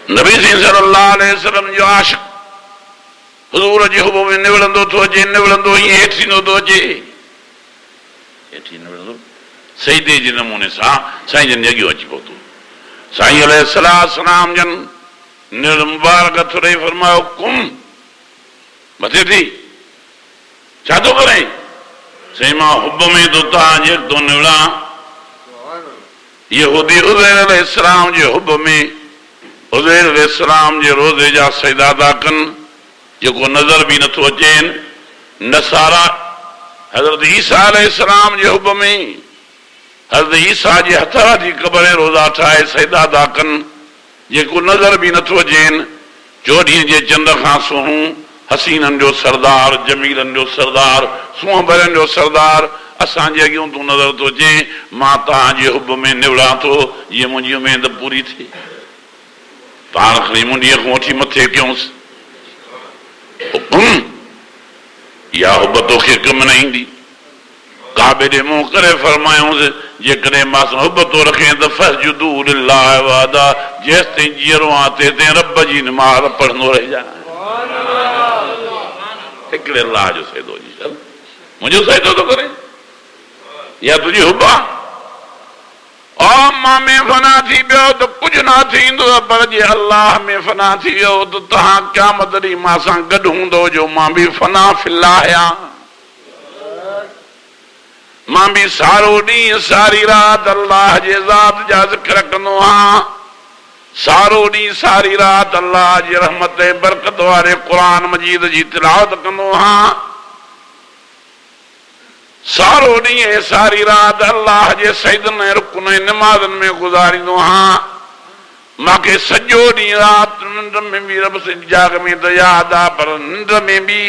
नबी सल्लल्लाहु अलैहि वसल्लम जो आशिक़ हुज़ूर जी हुब में निवड़ंदो थो अचे, निवड़ंदो हीअं हेठि थींदो थो अचे, हेठि निवड़ंदो सजदे जे नमूने सां साईं जन अॻियो अची पहुतो। साईं अलैहिस्सलाम जन निड़ मुबारक हथ ॾेई फरमायो कुम, मथे थी छा थो करे? साईं मां हुब में थो तव्हांजे थो निवड़ा। यहूदी उज़ैर अलैहिस्सलाम जे हुब में उज़ैर अलैहिस्सलाम जे रोज़े जा सजदा था कनि, जेको नज़र बि नथो अचेनि। नसारा हज़रत ईसा अलैहिस्सलाम जे हुब में हज़रत ईसा जे हथरा जी क़बर रोज़ा ठाहे सजदा था कनि, जेको नज़र बि नथो अचेनि। चोॾींहं जे चंड खां सुहिणो, हसीननि जो सरदार, जमीलनि जो सरदार, सूंहं भरियनि जो सरदार असांजे अॻियां तूं नज़र थो अचे। मां तव्हांजे हुब में निवड़ा थो जीअं मुंहिंजी उमेद पूरी थिए। पाण खणी मुंडीअ खां वठी मथे कयूंसि हुकुम, इहा हुब तोखे कम न ईंदी। काबे ॾे मुंहुं करे फरमायूंसि जेकॾहिं मां हुब तो रखे त फस्जुदू लिल्लाहि वहदा, जेसि ताईं जीअरो आहे तेसि ताईं रब जी नमाज़ पढ़ंदो रहिजां। हिकिड़े अल्लाह जो सजदो जी चल, मुंहिंजो सजदो थो करे या तुंहिंजी हुब आहे? मां में फना थी वियो त कुझु न थींदो, पर जे अल्लाह में फना थी वियो त तव्हां क़यामत ॾींहुं मां सां गॾु हूंदो जो मां बि फना फिल्ला आहियां। मां बि सारो ॾींहुं सारी राति अल्लाह जे ज़ात जा ज़िक्र कंदो आहियां, सारो ॾींहुं सारी राति अल्लाह जी रहमत ऐं बरकत वारे क़ुरान मजीद जी तिलावत कंदो आहियां, सारो ॾींहुं ऐं सारी राति अल्लाह जे सजदनि ऐं रुकन ऐं निमाज़नि में गुज़ारींदो आहियां। मूंखे सॼो ॾींहुं राति निंड में बि रब जी जाग में त यादि आहे, पर निंड में बि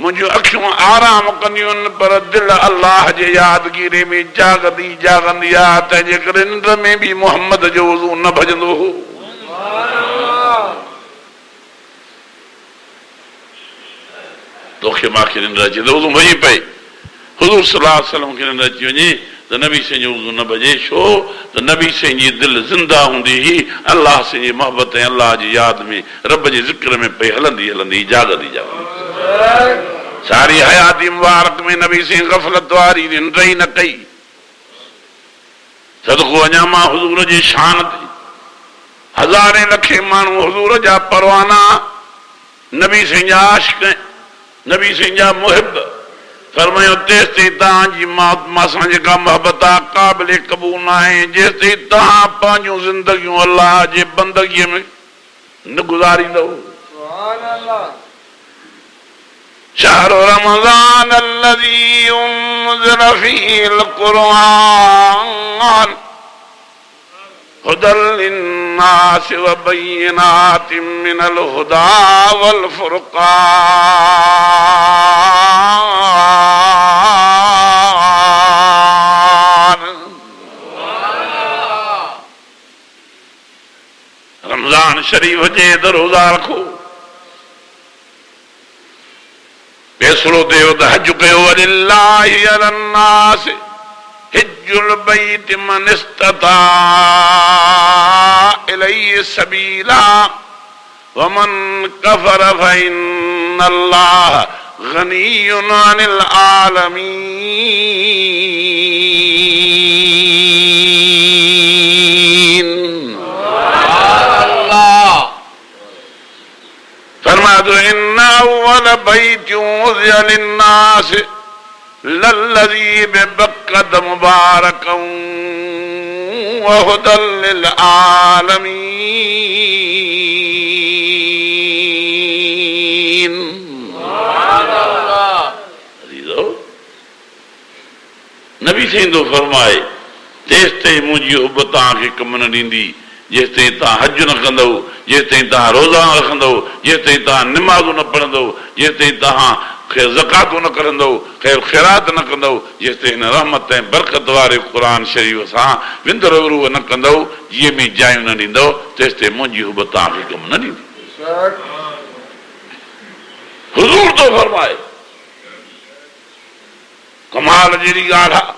मुंहिंजूं अखियूं आराम कंदियूं आहिनि, पर दिलि अल्लाह जे यादगीरे में जागंदी जागंदी आहे। तंहिंजे करे निंड में बि मोहम्मद जो वज़ू न भॼंदो हो। तोखे मूंखे निंड अचे त वज़ू भॼी पए, हुज़ूर सल्लल्लाहु अलैहि वसल्लम खे निंड अची वञे त नबी साईं जो वज़ू न भॼे। छो त नबी साईं जी दिलि ज़िंदा हूंदी ही अल्लाह साईं जी मोहबत ऐं अल्लाह जी यादि में रब जे ज़िक्र में पई हलंदी हलंदी जागंदी जागंदी। सारी हयाती मुबारक में नबी साईं ग़फ़लत वारी निंड ई न कई। सदको अञा मां हुज़ूर जी शान ते हज़ारे लखे माण्हू हुज़ूर जा परवाना, नबी साईं जा आशिक़, नबी साईं जा मुहिब फरमायो तेसि ताईं तव्हांजी मौत मां सां जेका मोहबत आहे क़ाबिल क़बूल न आहे, जेसि ताईं तव्हां पंहिंजूं ज़िंदगियूं अल्लाह जे बंदगीअ में न गुज़ारींदव। शहर रमज़ान अल्लज़ी उन्ज़िल फ़ीहिल क़ुरआन हुदल लिन्नासि व बय्यिनातिम मिनल हुदा वल फ़ुरक़ान। रमज़ान शरीफ जे त रोज़ा रखो, फैसलो थियो त हज कयो, वलिल्लाहि अलन्नास हिज्जुल बैत मन इस्तता इलैहि सबीला वमन कफर फइन्नल्लाह गनियुन अनिल आलमीन। फरमाया इन्ना अव्वल बैतिन उज़िया लिन्नास लल्लज़ी बिबक्कत मुबारकन व हुदल लिल आलमीन। नबी थींदो फरमाए तेसि ताईं मुंहिंजी उब तव्हांखे कमु न ॾींदी जेसि ताईं तव्हां हज न कंदव, जेसि ताईं तव्हां रोज़ा न रखंदव, जेसि ताईं तव्हां निमाज़ूं न पढ़ंदव, जेसि ताईं तव्हां ज़कातूं न करंदव, ख़ैरात न कंदव, जेसि ताईं हिन रहमत ऐं बरकत वारे क़ुर शरीफ़ सां विंदर विरूह न कंदव, जीअं बि जायूं न ॾींदव, तेसि ताईं मुंहिंजी उब तव्हांखे कमु न ॾींदी। हुज़ूर थो फरमाए कमाल जहिड़ी ॻाल्हि आहे।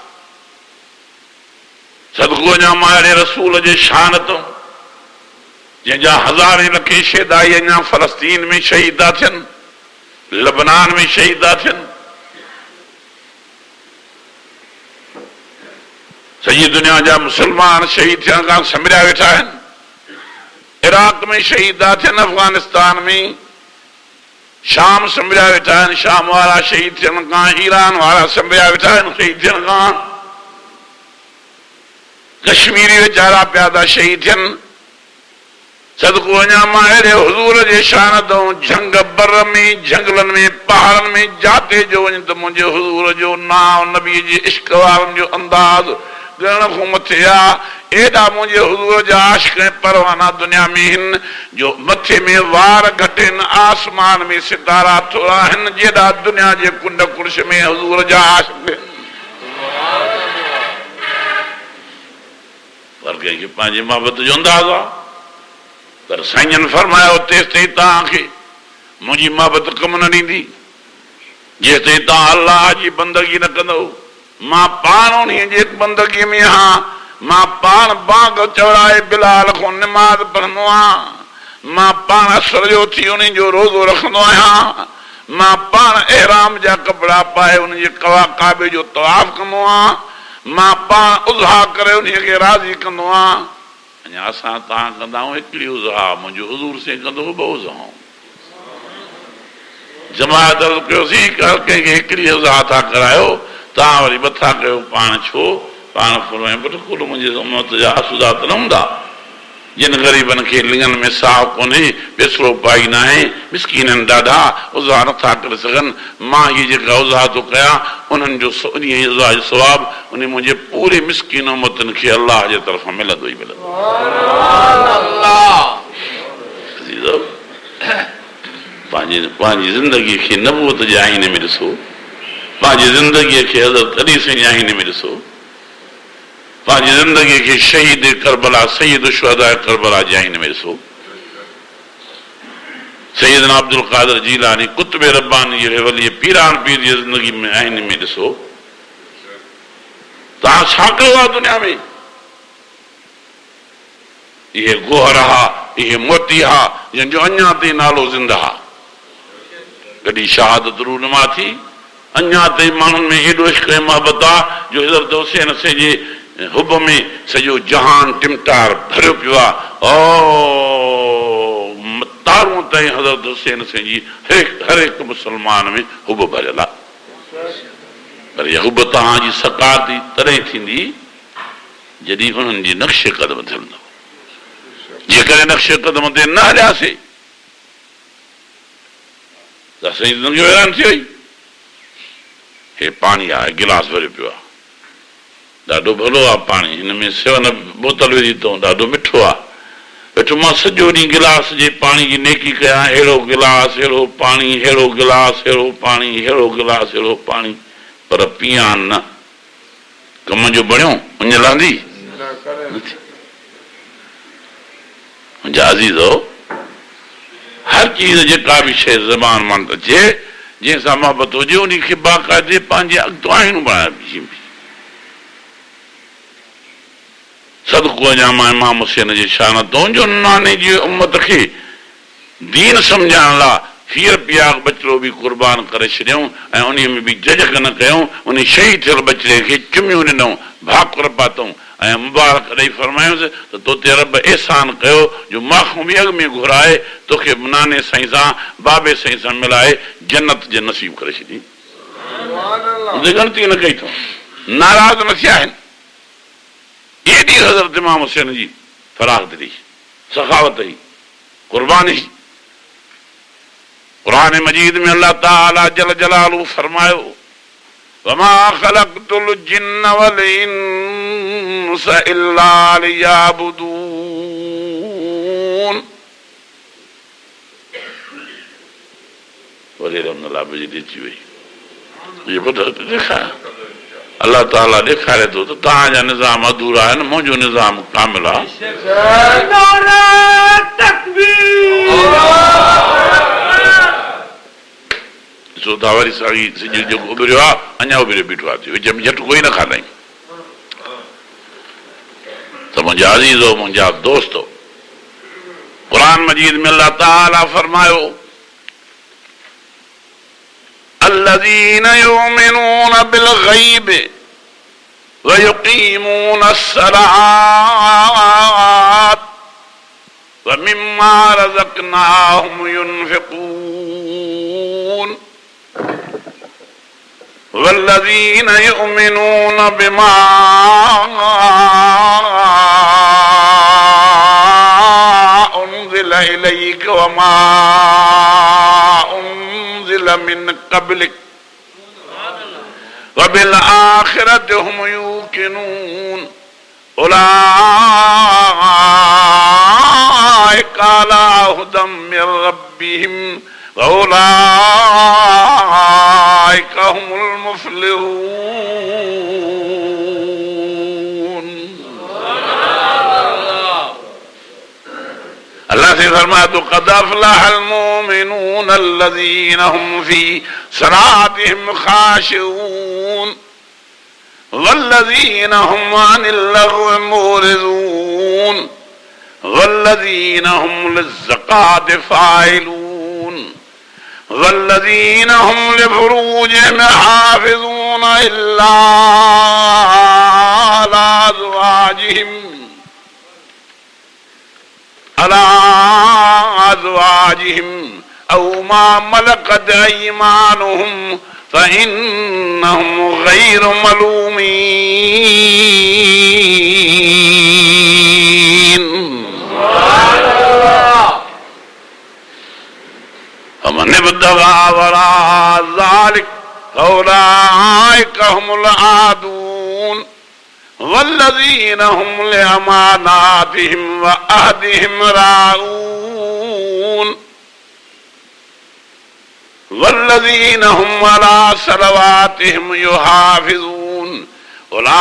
सदको अञा मां अहिड़े रसूल जे शान तो जंहिंजा हज़ारे लखे शहिदाई अञा फ़लस्तीन में शहीद था थियनि, लबनान में शहीद था थियनि, सॼी दुनिया जा मुस्लमान शहीद थियण खां संभरिया वेठा आहिनि। इराक में शहीद था थियनि, अफ़गानिस्तान में, शाम संभरिया वेठा आहिनि, शाम वारा शहीद थियण खां, ईरान वारा संभरिया वेठा आहिनि शहीद थियण खां, कश्मीरी वीचारा पिया था शहीद थियनि। सदको अञा मां अहिड़े हुज़ूर जे शान तो झंग बर में, झंगलनि में, पहाड़नि में जाते जो वञ त मुंहिंजे हुज़ूर जो नाम, नबी जे इश्क वारनि जो अंदाज़ ॻणण खां मथे आहे। एॾा मुंहिंजे हुज़ूर जा आशिक़ ऐं परवाना दुनिया में आहिनि जो मथे में वार घटि आहिनि, आसमान में सितारा थोरा आहिनि, जेॾा दुनिया जे कुंड कुर्श में हुज़ूर जा आशिक़ आहिनि। पर कंहिंखे पंहिंजी मोहबत जो अंदाज़ आहे। पर साईं फरमायो तेसि ताईं तव्हांखे मुंहिंजी मोहबत कमु न ॾींदी जेसि ताईं तव्हां अलाह जी बंदगी न कंदव। मां पाण उन जे बंदगी में आहियां, मां पाण बाग चवराए बिलाल खां निमाज़ पढ़ंदो आहियां, मां पाण असर जो थी उन जो रोज़ो रखंदो आहियां, मां पाण एहराम जा कपिड़ा पाए उन जे काबे जो तवाफ़ कंदो आहियां, मां पाण उज़हा करे उन खे राज़ी कंदो आहियां। अञा असां तव्हां कंदा आहियूं हिकिड़ी उज़हा, मुंहिंजो हुज़ूर से कंदो ॿ उज़हाऊं। जमायत कयोसीं कंहिंखे हिकिड़ी उज़हा था करायो, तव्हां वरी मथां कयो पाण छो? पाण फरमाए बिल्कुलु मुंहिंजे उम्मत जा आसूदा त न हूंदा जिन ग़रीबनि खे लिंगनि में साहु कोन्हे, पेसरो पाई न आहे, मिसकीननि ॾाढा उज़हा नथा करे सघनि। मां इहे जेका उज़हा थो कयां उन्हनि जो उन उज़हा जो सवाबु उन मुंहिंजे पूरे मिसकीन उम्मतनि खे अलाह जे तरफ़ां मिलंदो ई मिलंदो। पंहिंजी ज़िंदगीअ खे नबूवत जे आईने में ॾिसो, पंहिंजी ज़िंदगीअ खे हज़रत अली साईं जे आईने में ॾिसो, पंहिंजी ज़िंदगीअ खे शहीद करबला सैयद शुहदा करबला जे आईने में ॾिसो, सैयदना अब्दुल कादिर जीलानी कुतुब रब्बानी जहिड़े वली पीरान पीर जी ज़िंदगी में आईने में ॾिसो। तव्हां छा कयो आहे दुनिया में? इहे गोहर हा, इहे मोती हा, जंहिंजो अञा ताईं नालो ज़िंदा हा। कॾहिं शहादत रूनमा थी, अञा ताईं माण्हुनि में एॾो इश्क ऐं मोहबत आहे जो हज़रत हुसैन से जे हुब में सॼो जहान टिमटार भरियो पियो आहे। तारूं ताईं हज़रत हुसैन से जी हर हिकु मुस्लमान में हुब भरियल आहे। पर इहा हुब तव्हांजी सकाती तॾहिं थींदी जॾहिं उन्हनि जी नक्श कदम थियंदो। जेकॾहिं नक्श कदम ते न हलियासीं त असांजी ज़िंदगी हैरान थी वई। हे पाणी आहे, गिलास भरियो पियो आहे, ॾाढो भलो आहे पाणी, हिन में सेवन बोतल विझी अथऊं, ॾाढो मिठो आहे। वेठो मां सॼो ॾींहुं गिलास जे पाणी जी नेकी कयां, अहिड़ो गिलास, अहिड़ो पाणी, अहिड़ो गिलास, अहिड़ो पाणी, अहिड़ो गिलास, अहिड़ो पाणी, पर पीआं न। कम जो बणियो उञ लहंदी मुंहिंजा अज़ीज़ो। हर चीज़ जेका बि शइ ज़बान मां अचे जंहिंसां मोहबत हुजे उन खे बाक़ाइदे पंहिंजे अॻितो आहिनि बणाए। सदको अञा मां इमाम हुसैन जे शान तो जो नाने जी उम्मत खे दीन सम्झाइण लाइ हीअर पियाग बचिड़ो बि क़ुर्बान करे छॾियऊं ऐं उन में बि जजक न कयूं। उन शहीद थियल बचिड़े खे चुमियूं ॾिनऊं, भाकुर पातऊं ऐं मुबारक ॾेई फरमायोसि त तोते रब एहसान कयो जो माखूं बि अॻु में घुराए तोखे नाने साईं सां बाबे साईं सां मिलाए जन्नत जे नसीब करे छॾी। गणती न कई अथऊं, नाराज़ न थिया आहिनि। एॾी हज़रत इमाम हुसैन जी फराग़त हुई, सखावत हुई, क़ुर्बानी। क़ुरान मजीद में अल्लाह ताला जल जलालहू फरमायो वमा खलक़्तुल जिन्न वल इंस इल्ला लियअबुदून। वरी रमला बजी ॾिची वई। ये ॿुधो त देखा अल्लाह ताला ॾेखारे थो त तव्हांजा निज़ाम अधूरा आहिनि, मुंहिंजो निज़ाम कामिल आहे। ॾिसो था वरी साॻी सिॼ जेको उभिरियो आहे अञा उभिरियो बीठो आहे, विच में झटि कोई न खाधाई। त मुंहिंजा अज़ीज़ो, मुंहिंजा दोस्तो, क़ुरान मजीद में अल्लाह ताला फरमायो الذين يؤمنون بالغيب ويقيمون الصلاة ومما رزقناهم ينفقون والذين يؤمنون بما أنزل إليك وما أنزل من قبلك وبالآخرة هم يوقنون أولئك على هدى من ربهم وأولئك هم المفلحون। اللہ سے فرمایا تو قد افلح المؤمنون الذين هم في صلاتهم خاشعون والذين هم عن اللغو معرضون والذين هم للزكاة فاعلون والذين هم لفروجهم حافظون إلا على أزواجهم أو ما ملكت أيمانهم فإنهم غير ملومين. ومن ابتغى وراء ذلك فأولئك هم العادون والذين هم لأماناتهم وعهدهم راعون والذين هم على صلواتهم يحافظون أولئك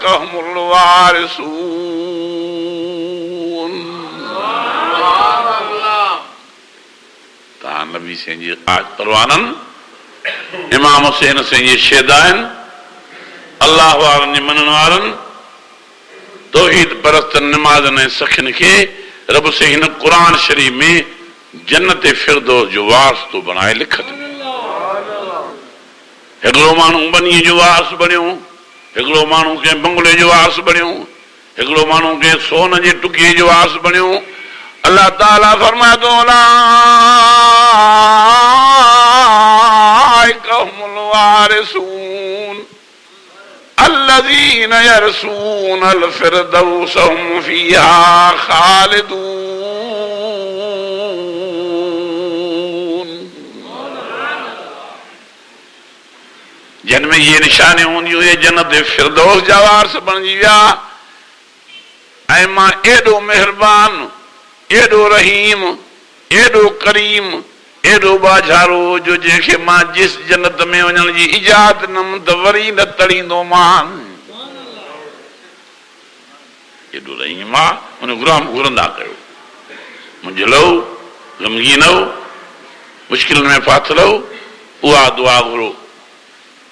هم الوارثون. तव्हां नबी साईं जी आज परवाननि इमाम हुसैन साईं जी शेदा आहिनि, अल्लाह वारनि जे मञण वारनि तौहीद परस्तनि निमाज़नि ऐं सखियुनि खे रब साईं हिन क़ुरान शरीफ़ में जन्नत फिरदौस जो वारस थो बणाए लिखत। हिकिड़ो माण्हू बनीअ जो वारस बणियो, हिकिड़ो माण्हू कंहिं बंगले जो वारस बणियो, हिकिड़ो माण्हू कंहिं सोन जे टुकीअ जो वारस बणियो। अल्लाह ताला फरमाए थो أولئك هم الوارثون الذين يرثون الفردوس هم فيها خالدون. जिन में ये निशानियूं हूंदियूं ये जन्नत फिरदौस जा वारस बणिजी विया। ऐं मां एॾो मेहरबान, एॾो रहीम, एॾो करीम, एॾो बाझारो जो जंहिंखे मां जिस जन्नत में वञण जी इजाज़त ॾिनमि त वरी न तड़ींदो मान। एॾो रहीम आहे, उन गुलाम घुरंदा कयो। मुंहिंजो ग़मगीन हो, मुश्किल में फाथल हो, उहा दुआ घुरो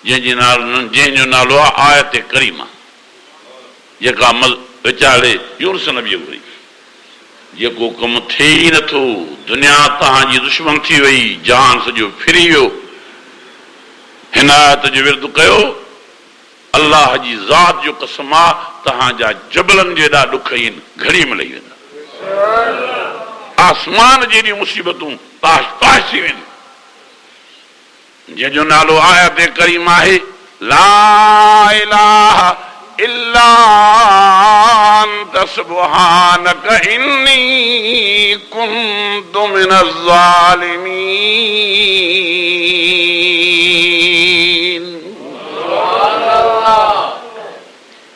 जंहिंजो नालो आहे आयत करीमा, जेका विचारे यूनुस नबीअ घुरी। जेको कमु थिए ई नथो, दुनिया तव्हांजी दुश्मन थी वई, जान सॼो फिरी वियो, हिन आयत जो विर्द कयो। अल्लाह जी ज़ात जो कसम आहे, तव्हांजा जबलनि जेॾा ॾुख आहिनि घड़ी में लही वेंदा, आसमान जेॾियूं मुसीबतूं ताश ताश थी वेंदियूं। जंहिंजो नालो आयत करीम आहे ला इलाहा इल्ला अंत सुब्हानक इन्नी कुन्तु मिनज़ ज़ालिमीन।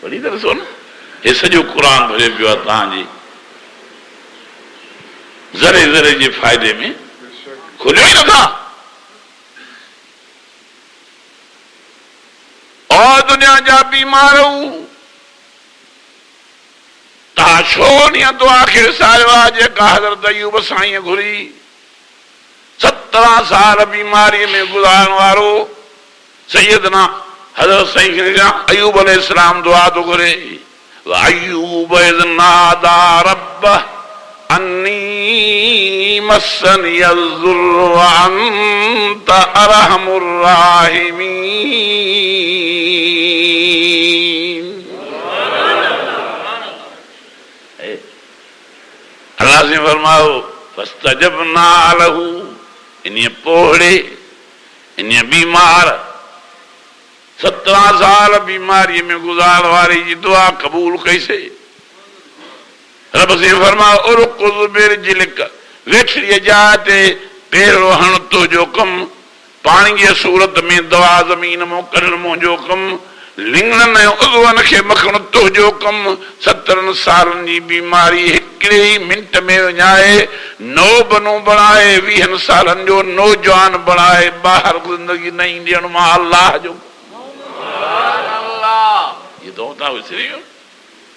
बड़ी तरह सुन, ये सॼो क़ुरान भरे पियो आहे तव्हांजी ज़रे ज़रे जे फ़ाइदे में। खुलियो ई नथा। और दुनिया जा बीमारू तव्हां छो उन दुआ खे विसारियो आहे जेका हज़रत अयूब साईं घुरी। 17 साल बीमारी में गुज़ारण वारो सैयदना हज़रत साईं अयूब अलैहिस्सलाम दुआ तो घुरे। अयूब इज़ नादा रब्बह अन्नी मस्सनियज़ ज़ुर्रु व अंत अरहमुर राहिमीन। अल्लाह से फरमाओ फस्तजबना लहू, इन्हें पोहड़े इन्हें बीमार 17 साल बीमारी में गुजार वारी जी दुआ कबूल कैसे। रब से फरमाओ उरकुज़ बिरजिलिक, वेठड़ीअ जाते पेरो हण तो जो कम, पानी की सूरत में दवा ज़मीन मो कढण मुंहिंजो कम, लिंगन उज़वन खे मखण तुंहिंजो कम। 17 सालन जी बीमारी हिकिड़े ई मिंट में विञाए नओ बनू बणाए, 20 सालन जो नौजवान बणाए, ॿाहिर ज़िंदगी नई ॾियण मां अल्लाह जो। ये तो तव्हां विसरी वियो,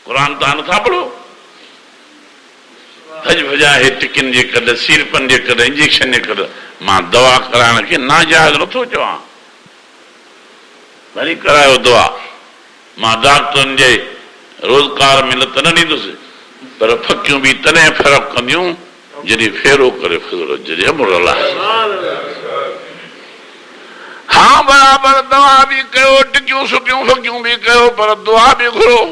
क़ुरान तव्हां नथा पढ़ो। भॼ भॼाए टिकिन जे कॾहिं सीरपन जे कॾहिं इंजेक्शन जे कॾहिं मां दवा कराइण खे नाजाइज़ नथो चवां। वरी करायो दवा। मां डॉक्टरनि जे रोज़गार में लत न ॾींदुसि, पर फकियूं बि तॾहिं फ़र्क़ु कंदियूं जॾहिं फेरो करे फिरो जॾहिं अमर अलाह। हाँ बराबर दवा भी कयो, टिकियूं सुकियूं फकियूं भी कयो, पर दुआ भी घुरो।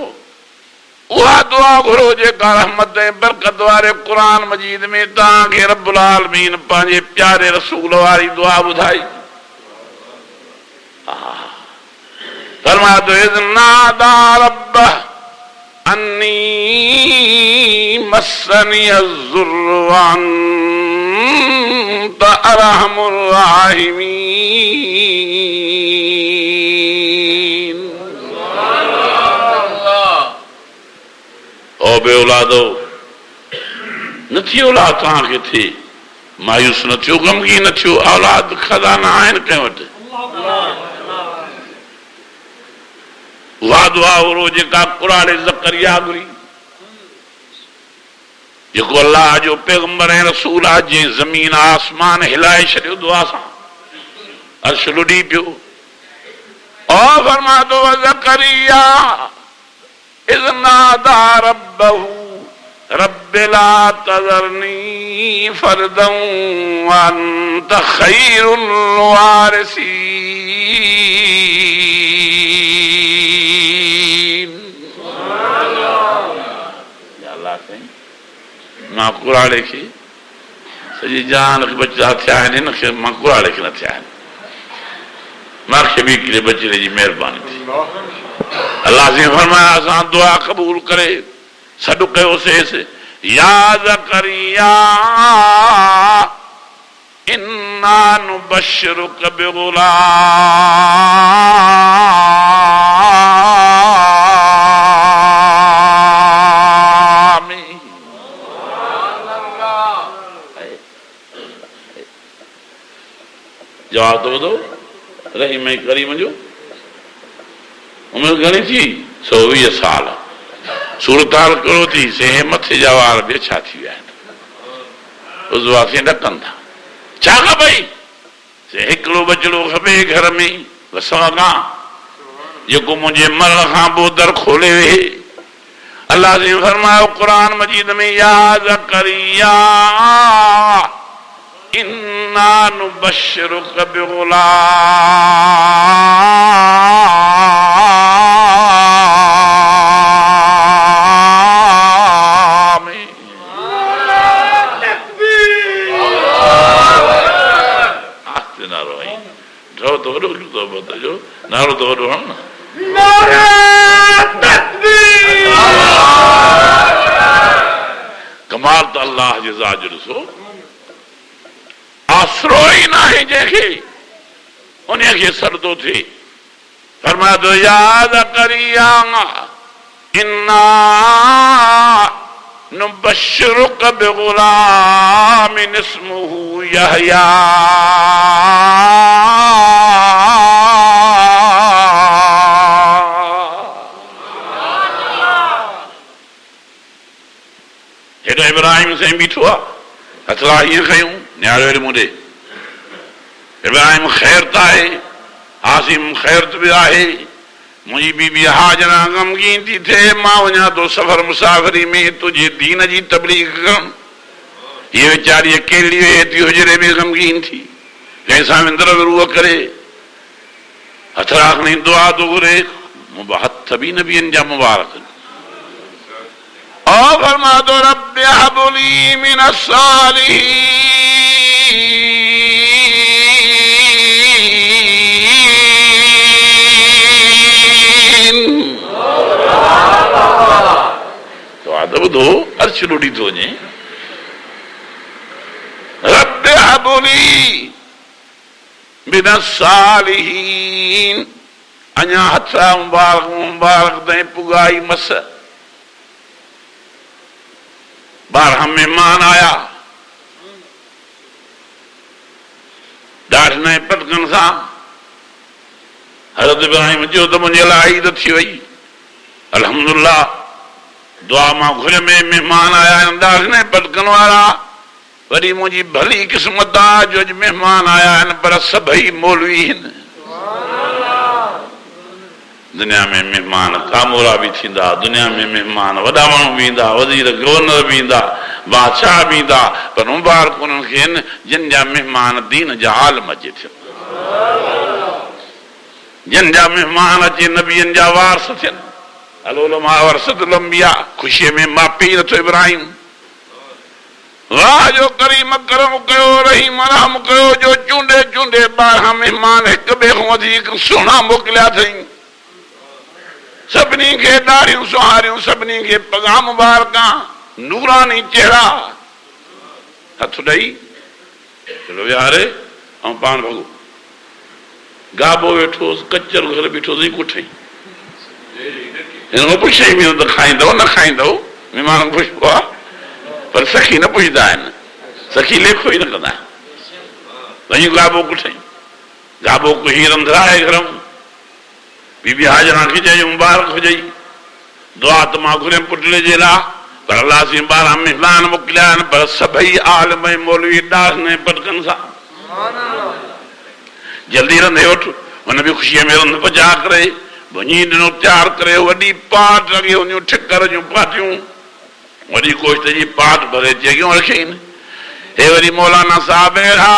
उहा दुआ घुरो जेका रहमत ऐं बरकत वारे क़ुरान मजीद में तव्हांखे रब्बुल आलमीन पंहिंजे प्यारे रसूल वारी दुआ ॿुधाई। फरमातो इज़ नादा रब्बह अन्नी मस्सनियज़ ज़ुर्रु व अंत अरहमुर राहिमीन। ओ बे औलादो, नथी औलाद तव्हांखे थिए, मायूस न थियो, गमगी न थियो। औलाद खज़ाना आहिनि कंहिं वटि। उहा दुआ घुरो जेका क़ुरान ज़करिया घुरी, जेको अल्लाह जो पैगंबर ऐं रसूल आहे, जंहिं ज़मीन आसमान हिलाए छॾियो दुआ सां, अर्श लुॾी पियो। और फरमातो ज़करिया इज़ नादा रब्बहू रब्बि ला तज़रनी फ़र्दन व अंत ख़ैरुल वारिसीन। या अल्लाह साईं, मां कुराड़े खे सॼी जान खे बचा थिया आहिनि, हिन खे मां कुराड़े खे न थिया आहिनि। मूंखे बि हिकिड़े बचिड़े जी महिरबानी थी। अल्लाह से फरमाया असां दुआ क़बूल करे सॾु कयोसीं। या ज़करिया इन्ना नुबश्शिरुक बिग़ुलाम। जवाब तो ॿुधो, रहीम करीम जो उमिरि घणी थी? 120 साल। सूरत हाल कहिड़ो थी? से मथे जा वार बि छा थी विया आहिनि, उज़वासी ॾकनि था। छा खपई? से हिकिड़ो बचिड़ो खपे घर में वसां, जेको मुंहिंजे मरण खां पोइ दर खोले वेहे। अल्लाह ने फरमायो क़ुरान मजीद में, या ज़करिया इन्ना नुबश्शिरुक बिग़ुलाम। आस्ते नारो आई ड्रो तो वॾो तो बताजो, नारो तो वॾो हण न। नारे तकबीर। कमाल त अल्लाह जे ज़ात जो ॾिसो, आसरो ई न आहे जंहिंखे उन खे सरदो थिए। फरमाए थो याद करिया इन्ना नुबश्शिरुक बिग़ुलामिन इस्मुहु यहया। हेॾो इब्राहिम साईं बीठो आहे, हथला हीअं खयूं न्यारो हेॾे मुंडे। इब्राहिम ख़ैर त आहे, हासिम ख़ैरत बि आहे। मुंहिंजी बीबी हाजरा ग़मगीन थी थिए, मां वञा थो सफ़र मुसाफ़िरी में तुंहिंजे दीन जी तबलीग करण। हीअ वीचारी अकेली वेहे थी हुजरे में ग़मगीन थी, कंहिंसां विंदर विरूह करे हथड़ा खणी दुआ थो घुरे। हथ बि नबियनि जा मुबारक। और फरमा दो रब्बि हबली मिनस सालिहीन। तो आदो ॿुधो, अर्श लुड़ी थो वञे। Rabbi humbly minus सालिहीन। अञा हथा मुबारक मुबारक ताईं पुगाई मस। 12 मेहमान आया, ॾाढे पटकनि सां। हज़रत इब्राहिम चयो त मुंहिंजे लाइ ईद थी वई, अल्हम्दुलिल्लाह। दुआ मां घुर में मेहमान आया आहिनि ॾाढे पटकनि वारा। वरी मुंहिंजी भली क़िस्मत आहे जो अॼु मेहमान आया आहिनि पर सभई मौलवी आहिनि। दुनिया में मेहमान कामोरा भी थींदा, दुनिया में मेहमान वॾा माण्हू बि ईंदा, वज़ीर गवर्नर बि ईंदा, बादशाह बि ईंदा, पर मुबारक उन्हनि खे आहिनि जिन जा मेहमान दीन जा आलम अचे थियनि, जिन जा मेहमान अचे नबियनि जा वारस थियनि। अलउलमा वरसतुल अंबिया। ख़ुशीअ में मापी नथो इब्राहिम। वाह जो करीम करम कयो, रहीम रहम कयो, जो चूंडे चूंडे 12 मेहमान हिक ॿिए खां वधीक सुहिणा मोकिलिया अथई। सभिनी खे ॾाढ़ियूं सुहारियूं, सभिनी खे पगा मुबारका, नूरानी चेहरा। हथ ॾेई चलो विहारे ऐं पाण भॻो। गाबो वेठोसि, कचर घर बीठोसि, कुठई हिन खां पुछे त खाईंदव न खाईंदव? महिमान पुछबो आहे, पर सखी न पुछंदा आहिनि, सखी लेखो ई न कंदा आहिनि। वञी गाबो कुठई, गाबो कुही रंधराए घरऊं। बीबी हाजरा खे चई मुबारक हुजई। दुआ त मां घुरियमि पुटले जे लाइ, पर अलाह से 12 मेहमान मोकिलिया आहिनि, पर सभई आलिम मौलवी ॾाढे पटकनि सां। जल्दी रंधे वठ। हुन बि ख़ुशीअ में रंध पचा करे भुञी ॾिनो, तयार करे वॾी पाट लॻी वञूं, ठिकर जूं पाटियूं, वॾी कोष्ट जी पाट भरे जॻहियूं रखियईं। हे वरी मौलाना साहब अहिड़ा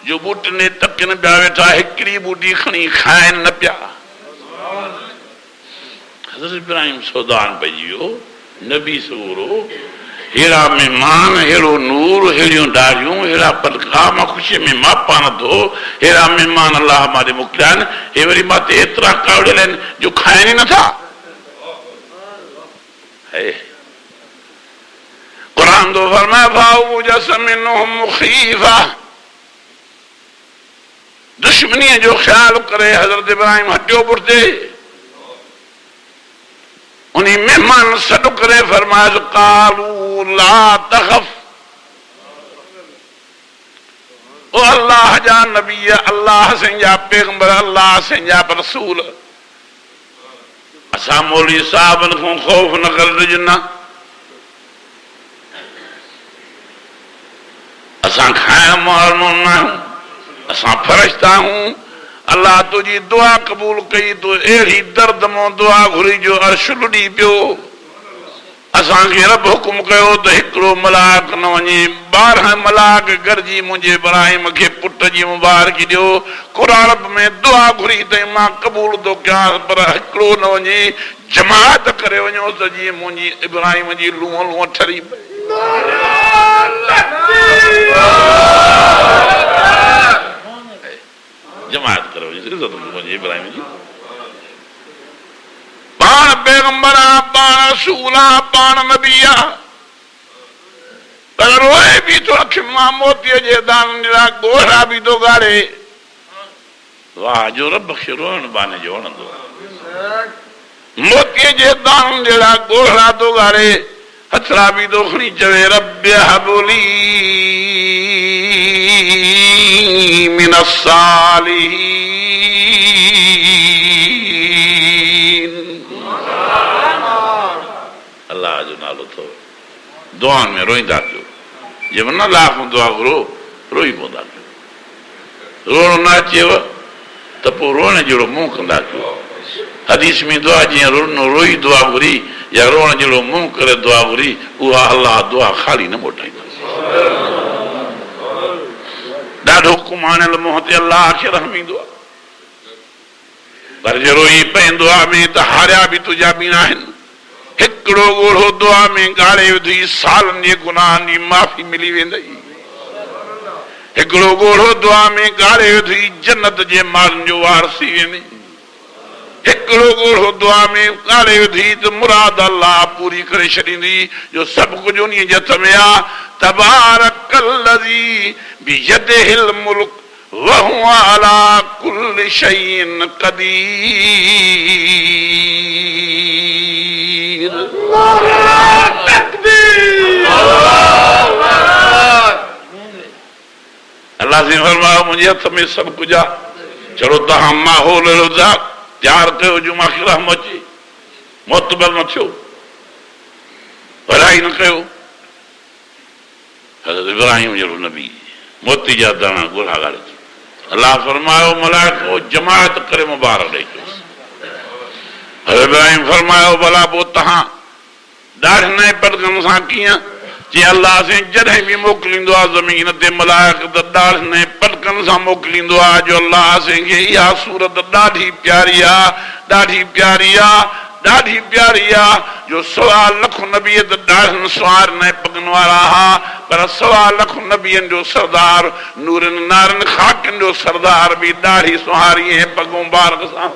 जो बूटनि तकिन पिया वेठा, हिकिड़ी बूटी खणी खाइनि न पिया। हज़रत इब्राहिम सौदान पइजी वियो, नबी सूरो। हेड़ा मेहमान, हेड़ो नूर, हेड़ियूं ॾाढ़ियूं, हेड़ा पलका, मां ख़ुशीअ में मापा नथो। हेड़ा मेहमान अलाह मारे मोकिलिया आहिनि। हे वरी मां ते एतिरा कावड़ियल आहिनि जो खाइनि ई नथा। क़ुरान तो फरमाए फाऊजस मिनहुम ख़ीफ़ा। दुश्मनीअ जो ख़्याल करे हज़रत इब्राहिम हटियो पुठिते। उन्हीं मेहमान सॾु करे फरमाए क़ालू ला तख़फ़। ओ अल्लाह जा नबी, अल्लाह से जा पैगंबर, अल्लाह से जा रसूल, असां मौलवी साहबनि खां ख़ौफ़ न करे ॾिजंदा। असां खाइण मारणो न आहियूं, असां फ़रिश्ता आहियूं। अल्लाह तुंहिंजी दुआ क़बूल कई, तो अहिड़ी दर्द मां दुआ घुरी जो अर्श लुॾी पियो। असांखे रब हुकुम कयो त हिकिड़ो मलाक न वञे, 12 मलाक गॾिजी मुंहिंजे इब्राहिम खे पुट जी मुबारकी ॾियो। क़ुरान में दुआ घुरी अथई, मां क़बूल थो कयां, पर हिकिड़ो न वञे, जमात करे वञो त जीअं मुंहिंजी इब्राहिम जी लूह लूह ठरी पए। जमात करे वञे मुंहिंजे इब्राहिम जी। पाण पैगंबर, पाण रसूल, पाण नबी, पर रोए भी तो अख मां मोतीअ जे दाननि जहिड़ा ॻोढ़ा बि थो ॻाड़े। वाह जो रब खे रोअण बाने जो वणंदो आहे। मोतीअ जे दाननि जहिड़ा ॻोढ़ा थो ॻाड़े, हथड़ा बि थो खणी चवे रब हबली मिन सालिहीन। अल्लाह जो नालो थो दुआनि में रोईंदा कयो। जंहिं न लाख दुआ घुरो रोई पवंदा कयो। रोअणो न अचेव त पोइ रोअण जहिड़ो मुंहुं कंदा कयो। हदीस में दुआ जीअं रोई दुआ घुरी या रोअण जहिड़ो मुंहुं करे दुआ घुरी, उहा अल्लाह दुआ ख़ाली न मोटाईंदा। ॾाढो कुमाणियल मुंहं ते अल्लाह खे रहम ईंदो आहे। पर जे रोई पए दुआ में त हारिया बि तुंहिंजा ॿीणा आहिनि। हिकिड़ो ॻोढ़ो दुआ में ॻाड़े विधी सालनि जे गुनाहनि जी माफ़ी मिली वेंदई। हिकिड़ो ॻोढ़ो दुआ में ॻाड़े विधी जन्नत जे मालनि जो वार थी वेंदी। हिकिड़ो ॻोढ़ो दुआ में ॻाड़े विधी त मुराद अल्लाह पूरी करे छॾींदी, जो सभु कुझु उन जे हथ में आहे। तबारकल्लज़ी बियदिहिल मुल्क वहुवा अला कुल्लि शैइन क़दीर। अल्लाह से फरमायो मुंहिंजे हथ में सभु कुझु आहे। चलो तव्हां माहौल तयारु कयो जो मूंखे रहम अचे। मोतबर न थियो, भलाई न कयो। हज़रत इब्राहिम जहिड़ो नबी मोती जा दाणा ॻोढ़ा ॻाड़े। अल्लाह फरमायो मलाइको जमायत करे मुबारक ॾेई चयोसि। हज़रत इब्राहिम फरमायो भला पोइ तव्हां ॾाढनि पदकनि सां कीअं? जे अल्लाह से जॾहिं बि मोकिलींदो आहे ज़मीन ते मलाइक त ॾाढनि पदकनि सां मोकिलींदो आहे। जो अल्लाह असांखे इहा सूरत ॾाढी प्यारी आहे, ॾाढी प्यारी आहे, ॾाढी प्यारी आहे। जो 1.25 लख नबी त ॾाढनि सुहारनि पगनि वारा हुआ, पर 1.25 लख नबियनि जो सरदार नूरनि नारनि खाकनि जो सरदार बि ॾाढी सुहारी ऐं पगूं बारक सां।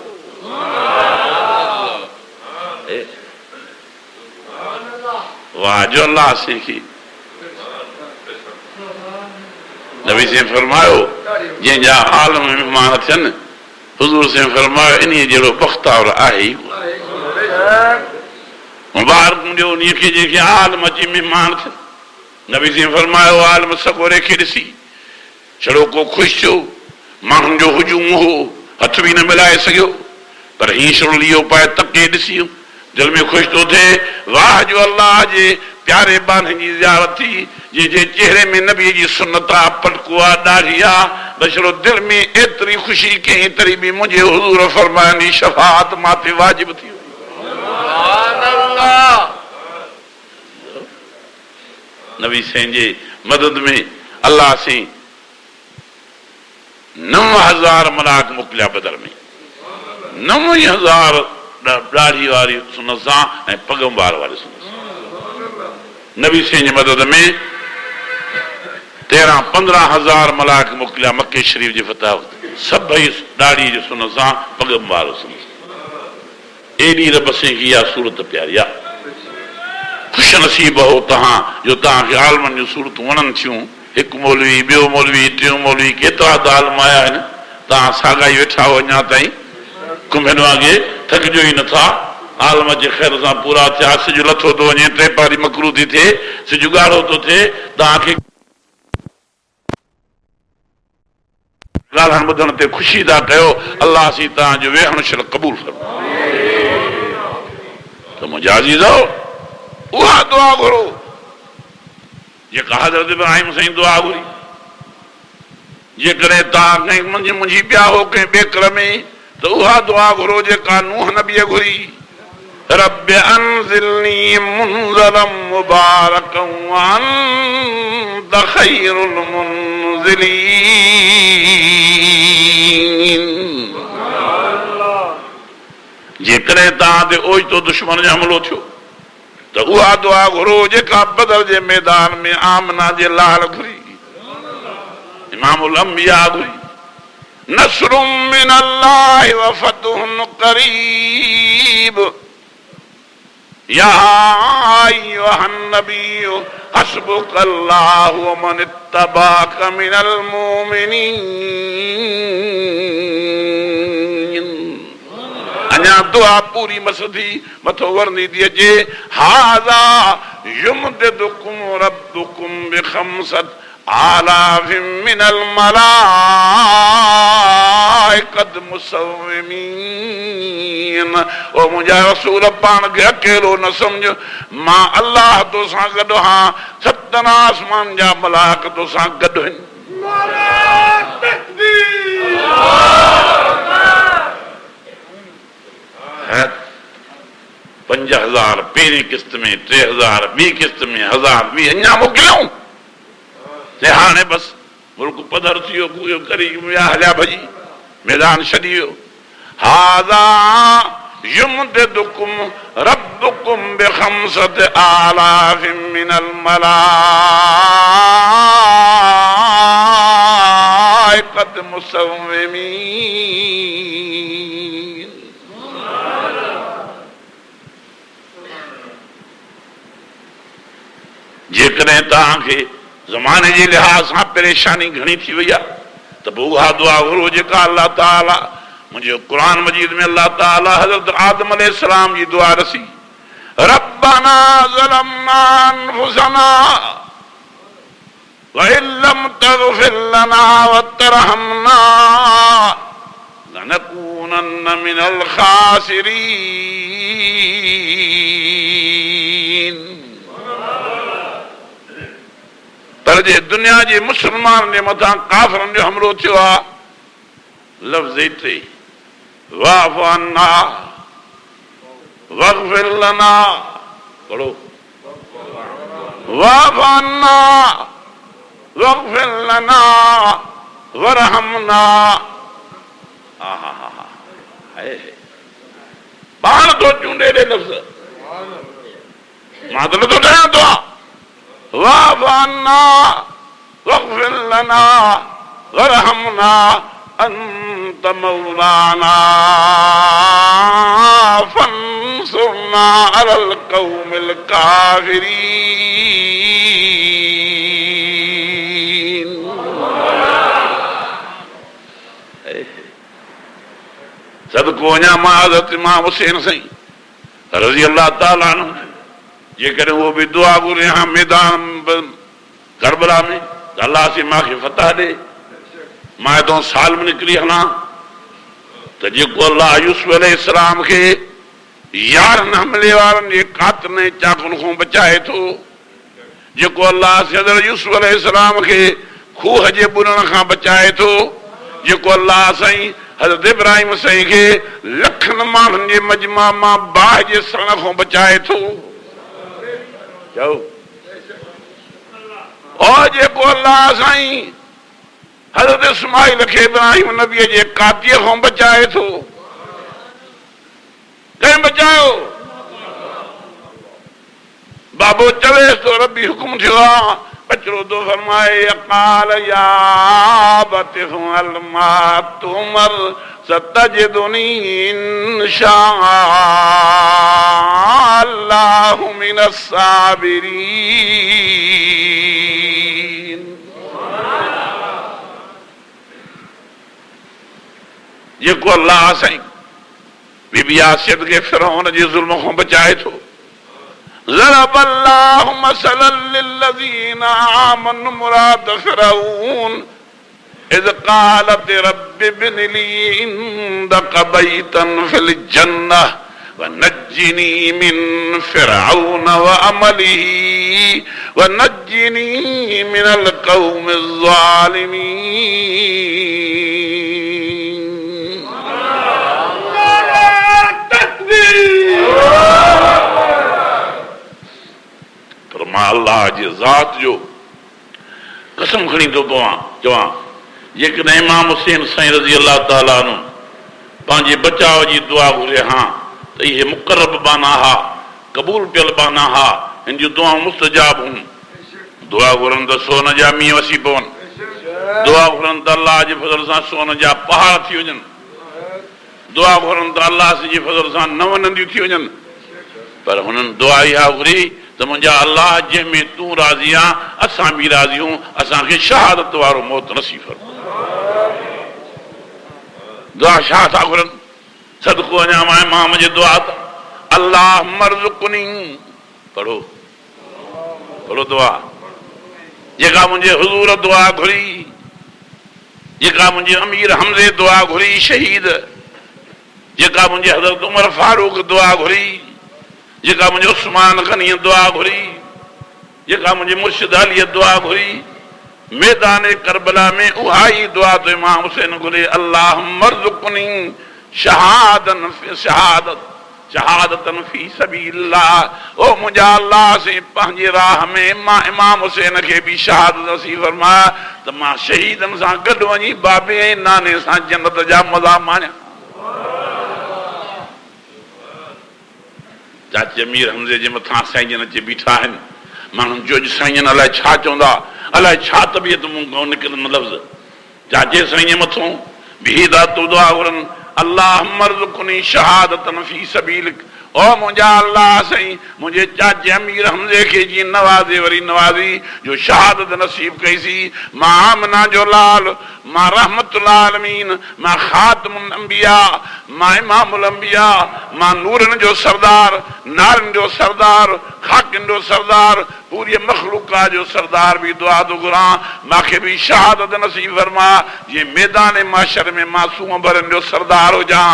वाह जो अल्लाह असांखे नबी से फरमायो जंहिंजा आलम महिमान थियनि, हुज़ूर से फरमायो इन जहिड़ो बख़्तावर आहे ई कोन। मुबारक ॾियो उन खे जेके आलम अची महिमान थियनि। नबी से फरमायो आलम सगोरे खे ॾिसी छड़ो को ख़ुशि थियो, माण्हुनि जो हुजूम हो, हथ बि न मिलाए सघियो, पर हीअं शुरलियो पाए तके ॾिसी दिल में ख़ुशि थो थिए। वाह जो अल्लाह जे प्यारे बान जी ज़ियारत थी, जंहिंजे चेहरे में नबी जी सुन्नत आहे, पटको आहे, ॾाढी आहे। बशरो दिल में एतिरी ख़ुशी कई तरी बि मुंहिंजे हुज़ूर फरमाइण जी शफ़ाअत मां ते वाजिब थी। नबी साईं जे मदद में अल्लाह से 9000 मलाक मोकिलिया बदर में। 9000 ॾाढ़ी वारी सुन सां ऐं पगंबार वारी सुन सां। नबी साईं जी मदद में 13-15 मलाक मोकिलिया मके शरीफ़ जे फतह वक़्तु। सभई ॾाढ़ी जी सुन सां पगंबार सुन सां। एॾी रब साईं खे इहा सूरत प्यारी आहे। ख़ुशि नसीब हो तव्हां जो तव्हांखे आलमनि जूं सूरतूं वणनि थियूं। हिकु मौलवी, ॿियो मौलवी, टियों मौलवी, केतिरा त आलम आया आहिनि। तव्हां साॻाई वेठा हो अञा ताईं कुंभनि वांगे थकिजो ई नथा। आलम जे ख़ैर सां पूरा थिया। सिज लथो थो वञे, टे पारी मकरू थी थिए, सिज ॻाढ़ो थो थिए। तव्हांखे ॻाल्हाइण ॿुधण ते ख़ुशी था कयो। अल्लाह सी तव्हांजो वेहण शल क़बूल करो। त मुंहिंजा अज़ीज़ो उहा दुआ घुरो जेका हज़रत इब्राहिम साईं दुआ घुरी। जेकॾहिं तव्हां कंहिं मुंहिंजी ॿिया हो कंहिं ॿेकर में त उहा दुआ घुरो जेका नूह नबीअ घुरी। रब अनज़िलनी मुनज़लन मुबारकन व अंत खैरुल मुनज़िलीन। जेकॾहिं तव्हां ते ओचितो दुश्मन जो हमलो थियो त उहा दुआ घुरो जेका बदर जे मैदान में आमना जे लाल घुरी, इमामुल अंबिया घुरी। नस्रुम मिनल्लाहि व फतहुन करीब। या अय्युहन नबिय्यु हस्बुकल्लाहु व मन इत्तबाक मिनल मोमिनीन। अञा दुआ पूरी मसदी मथो वरनी थी अचे। हाज़ा युमदिदुकुम रब्बुकुम बिखमसत आलाफिम मिनल मलाइकत मुसव्विमीन। ओ मुंहिंजा रसूल पाण खे अकेलो न समझ, मां अल्लाह तो सां गॾु हां, सतन आसमान जा मलाइक तो सां गॾु आहिनि। 5000 पहिरीं किस्त में, 3000 ॿी किस्त में, 1000 ॿी अञा मोकिलियूं। हाणे बस मुल्क पधर थी वियो, पूरो करी विया, हलिया भॼी मैदान छॾी वियो। हाज़ा युमदिदुकुम रब्बुकुम बिखमसत आलाफिम मिनल मलाइकत मुसव्विमीन। जेकॾहिं तव्हांखे ज़माने जे लिहाज़ सां परेशानी घणी थी वई आहे त पोइ उहा दुआ घुरो जेका अल्लाह ताला मुंहिंजे क़ुरान मजीद में अल्लाह ताला हज़रत आदम अलैहिस्सलाम जी दुआ रसी। रब्बना ज़लमना अनफुसना व इल्लम तग़फिर लना व तरहमना लनकूनन्न मिनल खासिरीन। पर जे दुनिया जे मुसलमान जे मथां काफ़िरनि जो हमलो थियो आहे, लफ़्ज़ एतिरे वाफ़ अन्ना वग़फ़िर लना, पढ़ो वाफ़ अन्ना वग़फ़िर लना वरहमना। पाण तो चूंडे ॾे लफ़्ज़, मां त नथो ठाहियां तो वाफ़ अन्ना वग़फ़िर लना वरहमना अंत मौलाना फंसुरना अलल कौमिल काफिरीन। सदको वञा मां हज़रत इमाम हुसैन साईं रज़ी अल्लाह ताला अन्हु, जेकॾहिं उहो बि दुआ घुरे हा मैदान करबला में त अल्लाह से मूंखे फतह ॾे, मां हितां साल में निकिरी हलां त जेको अल्लाह यूसुफ अलैहिस्सलाम खे 11 हमले वारनि जे कातरनि चाकुनि खां बचाए थो, जेको अल्लाह हज़रत यूसुफ अलैहिस्सलाम खे खूह जे बुरण खां बचाए थो, जेको अल्लाह साईं हज़रत इब्राहिम साईं खे लखनि माण्हुनि जे मजमा मां बाहि जे सण खां बचाए थो। और जेको अल्लाह साईं हज़रत इस्माइल खे इब्राहिम नबीअ जे कातीअ खां बचाए थो, कंहिं बचायो? बाबो चवेसि तो रबी हुकुम थियो आहे, बचड़ो तो फरमाए अकाल या बतिहु अलमा तुमर सतजिदुनी इंशाअल्लाहु मिनस साबिरीन। जेको अल्लाह साईं बीबी आसियत खे फिरौन जे ज़ुल्म खां बचाए थो। ज़रब अल्लाहु मसलन लिल्लज़ीना आमनु मुराद फिरौन इज़ क़ालत रब्बि इब्नि ली इंदक बैतन फिल जन्नह व नज्जिनी मिन फिरऔन व अमलिही व नज्जिनी मिनल कौमिज़ ज़ालिमीन। पर मां अल्लाह जी ज़ात जो कसम खणी थो पवां, चवां जेकॾहिं इमाम हुसैन साईं रज़ी अल्लाह ताला अन्हु पंहिंजे बचाव जी दुआ घुरे हां त इहे मुक़रब बाना हा, क़बूल पियल बाना हा, हिन जूं दुआऊं मुस्तजाब हूं। दुआ घुरनि त सोन जा मींहं वसी पवनि, दुआ घुरनि त अल्लाह जे फज़ल सां सोन जा पहाड़ थी वञनि, दुआ घुरनि त अल्लाह जे फज़ल सां नव नंदियूं थी वञनि। पर हुननि दुआ इहा घुरी त मुंहिंजा अलाह जंहिंमें तूं राज़ी आहीं असां बि राज़ी आहियूं असांखे शहादत वारो मौत नसीब फरमा दुआ छा था घुरनि सदको अञा मां इमाम जे दुआ त अल्लाह मर्ज़ुक़नी पढ़ो पढ़ो दुआ जेका मुंहिंजे हुज़ूर दुआ घुरी जेका मुंहिंजे अमीर हमज़े दुआ घुरी शहीद जेका मुंहिंजे हज़रत उमर फारूक दुआ घुरी जेका मुंहिंजे उस्मान गनी दुआ घुरी जेका मुंहिंजे मुर्शिद अली दुआ घुरी मैदान करबला में उहा ई दुआ तो इमाम हुसैन घुरे अल्लाह मर्ज़ुक़नी शहादतन फी सबीलिल्लाह ओ मुंहिंजा अल्लाह से पंहिंजे राह में मां इमाम हुसैन खे बि शहादत नसीब फरमा त मां शहीदनि सां गॾु वञी बाबे ऐं नाने सां जन्नत जा मज़ा माणिया चाची अमीर हमज़े जे मथां साईं जन अची बीठा आहिनि माण्हुनि जो अॼु साईं जन अलाए छा चवंदा अलाए छा तबियत मूं निकिरंदो लफ़्ज़ चाचे साईं जे मथां बीह था तूं दुआ घुरनि अल्लाह मर्ज़ुक़नी शहादतन फी सबीलिक ओ मुंहिंजा अल्लाह साईं मुंहिंजे चाचे अमीर हमज़े खे जीअं नवाज़े वरी नवाज़ी जो शहादत नसीब कईसी मां आमना जो लाल मां रहमतुल आलमीन मां ख़ातमुल अंबिया मां इमामुल अंबिया मां नूरनि जो सरदार नारनि जो सरदार खाकिन जो सरदार पूरी मखलूका जो सरदार भी दुआ तो घुरां मूंखे भी शहादत नसीब फरमा जे मैदान माशर में मासूम भरनि जो सरदार हुजां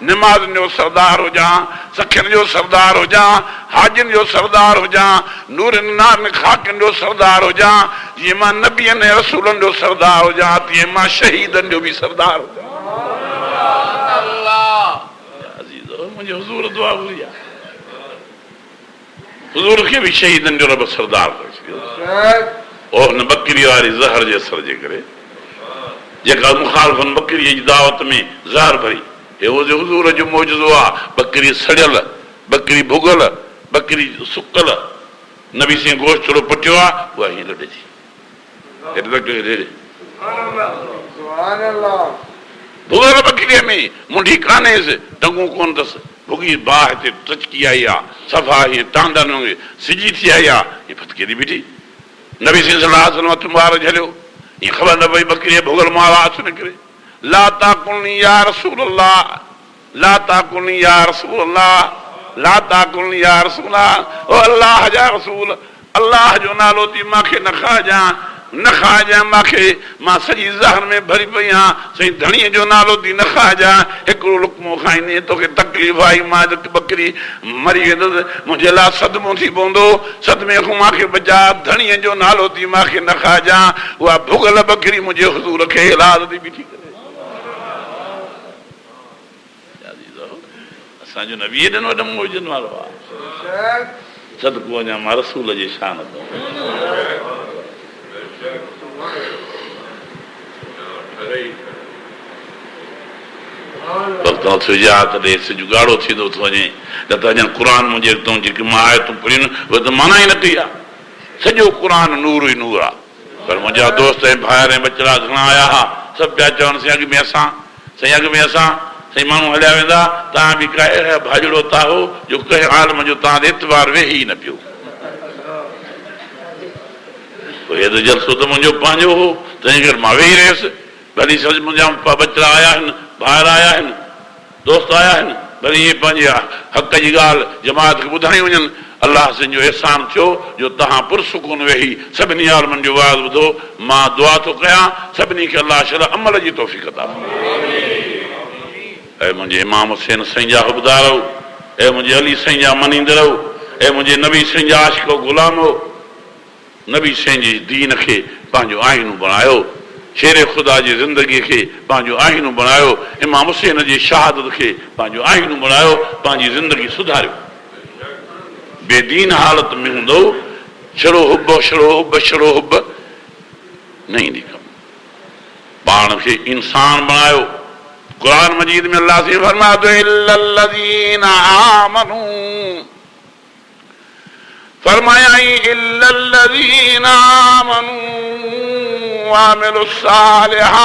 नमाज़नि जो सरदार हुजां सखियुनि जो सरदार हुजां हाजिनि जो सरदार हुजां नूरनि नारनि खाकिन जो सरदार हुजां जीअं मां नबियनि ऐं रसूलनि जो सरदार हुजां तीअं मां शहीदनि जो भी सरदार हुजां मुंहिंजे हुज़ूर दुआ घुरी आहे हुज़ूर खे भी शहीदनि जो रब सरदार ओ हुन बकरी वारी ज़हर जे असर जे करे जेका मुखालफ़नि बकरीअ जी दावत में ज़हर भरी हे हुज़ूर जो मौजूज़ो आहे बकरी सड़ियल बकरी भुगल बकरी सुकल नबी से गोश्त थोरो पटियो आहे उहा हीअं लॾे थी भुगल बकरीअ में मुंडी कान्हेसि टंगू कोन अथसि भुगी बाह हिते टचकी आई आहे सफ़ा हीअं टांडनि वांगुरु सिजी थी आई आहे हीअ फतके थी बीठी नबी सल्लल्लाहु अलैहि वसल्लम हथ मुबारक झलियो हीअं ख़बर न पई बकरीअ भुगल मां आवाज़ निकिरे ला ताकुलनी या रसूल अल्लाह ला ताकुलनी या रसूल अल्लाह ला ताकुलनी या रसूल अल्लाह ओ अल्लाह जा रसूल अल्लाह जो नालो थी मूंखे न खाइजां मूंखे मां सॼी ज़हर में भरी पई आहियां साईं धणीअ जो नालो थी न खाइजां हिकिड़ो लुकमो खाईंदे तोखे तकलीफ़ आई मां बकरी मरी वेंदुसि मुंहिंजे लाइ सदमो थी पवंदो सदमे खां मूंखे बचा धणीअ जो नालो थी मूंखे न खाइजां उहा भुगल बकरी मुंहिंजे हुज़ूर खे इलाज थी बीठी करे असांजो नबी एॾो वॾो मौजनि वारो आहे सदको अञा मां रसूल जी शान थो जुगाड़ो थींदो थो वञे न त अञा क़ुर मुंहिंजे हितां जेकी मां आयतूं पढ़ियूं उहे त माना ई न कई आहे सॼो क़ुर नूर ई नूर आहे पर मुंहिंजा दोस्त ऐं भाइर ऐं बचड़ा घणा आया हुआ सभु पिया चवनि साईं अॻ में असां साईं माण्हू हलिया वेंदा तव्हां बि का अहिड़ा भाॼड़ो था हो जो कंहिं हाल मुंहिंजो तव्हां एतवार वेही ई न पियो हे त जलसो त मुंहिंजो पंहिंजो हो तंहिं करे मां वेही रहियुसि भली मुंहिंजा बचड़ा आया आहिनि ॿाहिरि आया आहिनि दोस्त आया आहिनि भली इहे पंहिंजे हक़ जी ॻाल्हि जमात खे ॿुधाई वञनि अलाह सिंह जो एहसान थियो जो तव्हां पुरसुकून वेही सभिनी आलमनि जो वाज़ ॿुधो मां दुआ थो कयां सभिनी खे अलाह शर अमल जी तौफ़ीक़ अता ऐं मुंहिंजे इमाम हुसैन साईं जा हुबदार हो ऐं मुंहिंजे अली साईं जा मञींदड़ हो ऐं मुंहिंजे नबी साईं जा आशिक़ गुलाम हो नबी साईं जी दीन खे पंहिंजो आईनो बणायो शेर ख़ुदा जी ज़िंदगीअ खे पंहिंजो आईनो बणायो इमाम हुसैन जी शहादत खे पंहिंजो आईनो बणायो पंहिंजी ज़िंदगी सुधारियो बेदीन हालत में हूंदो छड़ो हुब न ईंदी कमु पाण खे इंसान बणायो क़ुरान मजीद में अल्लाह से फरमातो इल्लल्लज़ीना आमनू फरमाया इल्लल्लज़ीना आमनू वामिलुस्सालिहात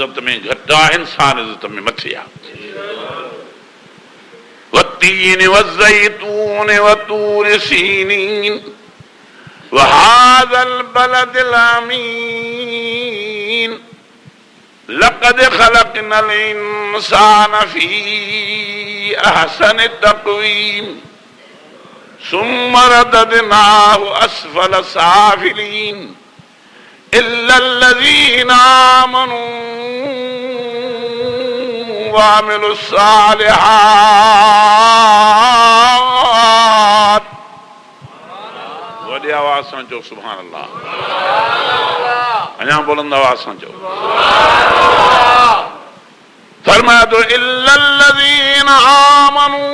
इज़त में घटि आहे, इंसान इज़त में मथे आहे। वत्तीन वज़ैतून वतूर सीनीन वहाज़ल बलदिल अमीन लक़द ख़लक़नल इंसान फ़ी अहसन तक़वीम सुम्मा रददनाहु अस्फ़ल साफ़िलीन इल्लल्लज़ीना आमनू वामिलुस सालिहात। वॾे आवाज़ सां चओ सुभान अल्लाह। अञा बुलंद आवाज़ सां चओ। फरमाया तो इल्लल्लज़ीना आमनू,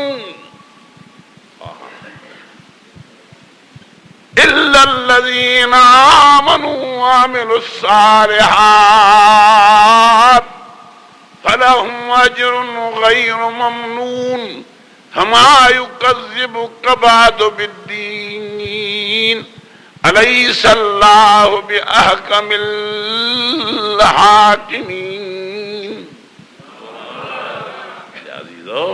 इल्लल्लज़ीना आमनू वामिलुस सालिहात फलहुम अज्रुन गैरु ममनून फमा युकज़्ज़िबुक बअदु बिद्दीन अलैहिस्सलाहु बिअहकमिल हाकिमीन। अज़ीज़ो,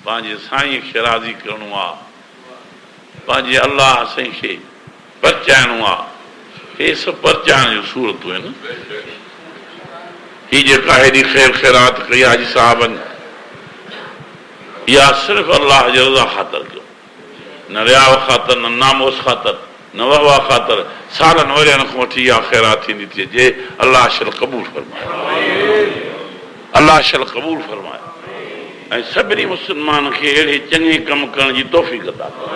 पंहिंजे साईं खे राज़ी करणो आहे, पंहिंजे अल्लाह साईं खे परचाइणो आहे। हे सभु परचाइण जूं सूरतूं आहिनि। ही जेका हेॾी ख़ैर ख़ैरात कई हाजी साहबनि, इहा सिर्फ़ु अल्लाह जे रज़ा ख़ातिर कयो, न रियाव ख़ातिर, न नामोस ख़ातिर, न वहवा ख़ातिर। सालनि वरियनि खां वठी इहा ख़ैरात थींदी थी अचे। अल्लाह शल क़बूल फरमाए, अल्लाह शल क़बूल फरमाए ऐं सभिनी मुस्लमान खे अहिड़े चङे कम करण जी तौफ़ीक़ अता करे।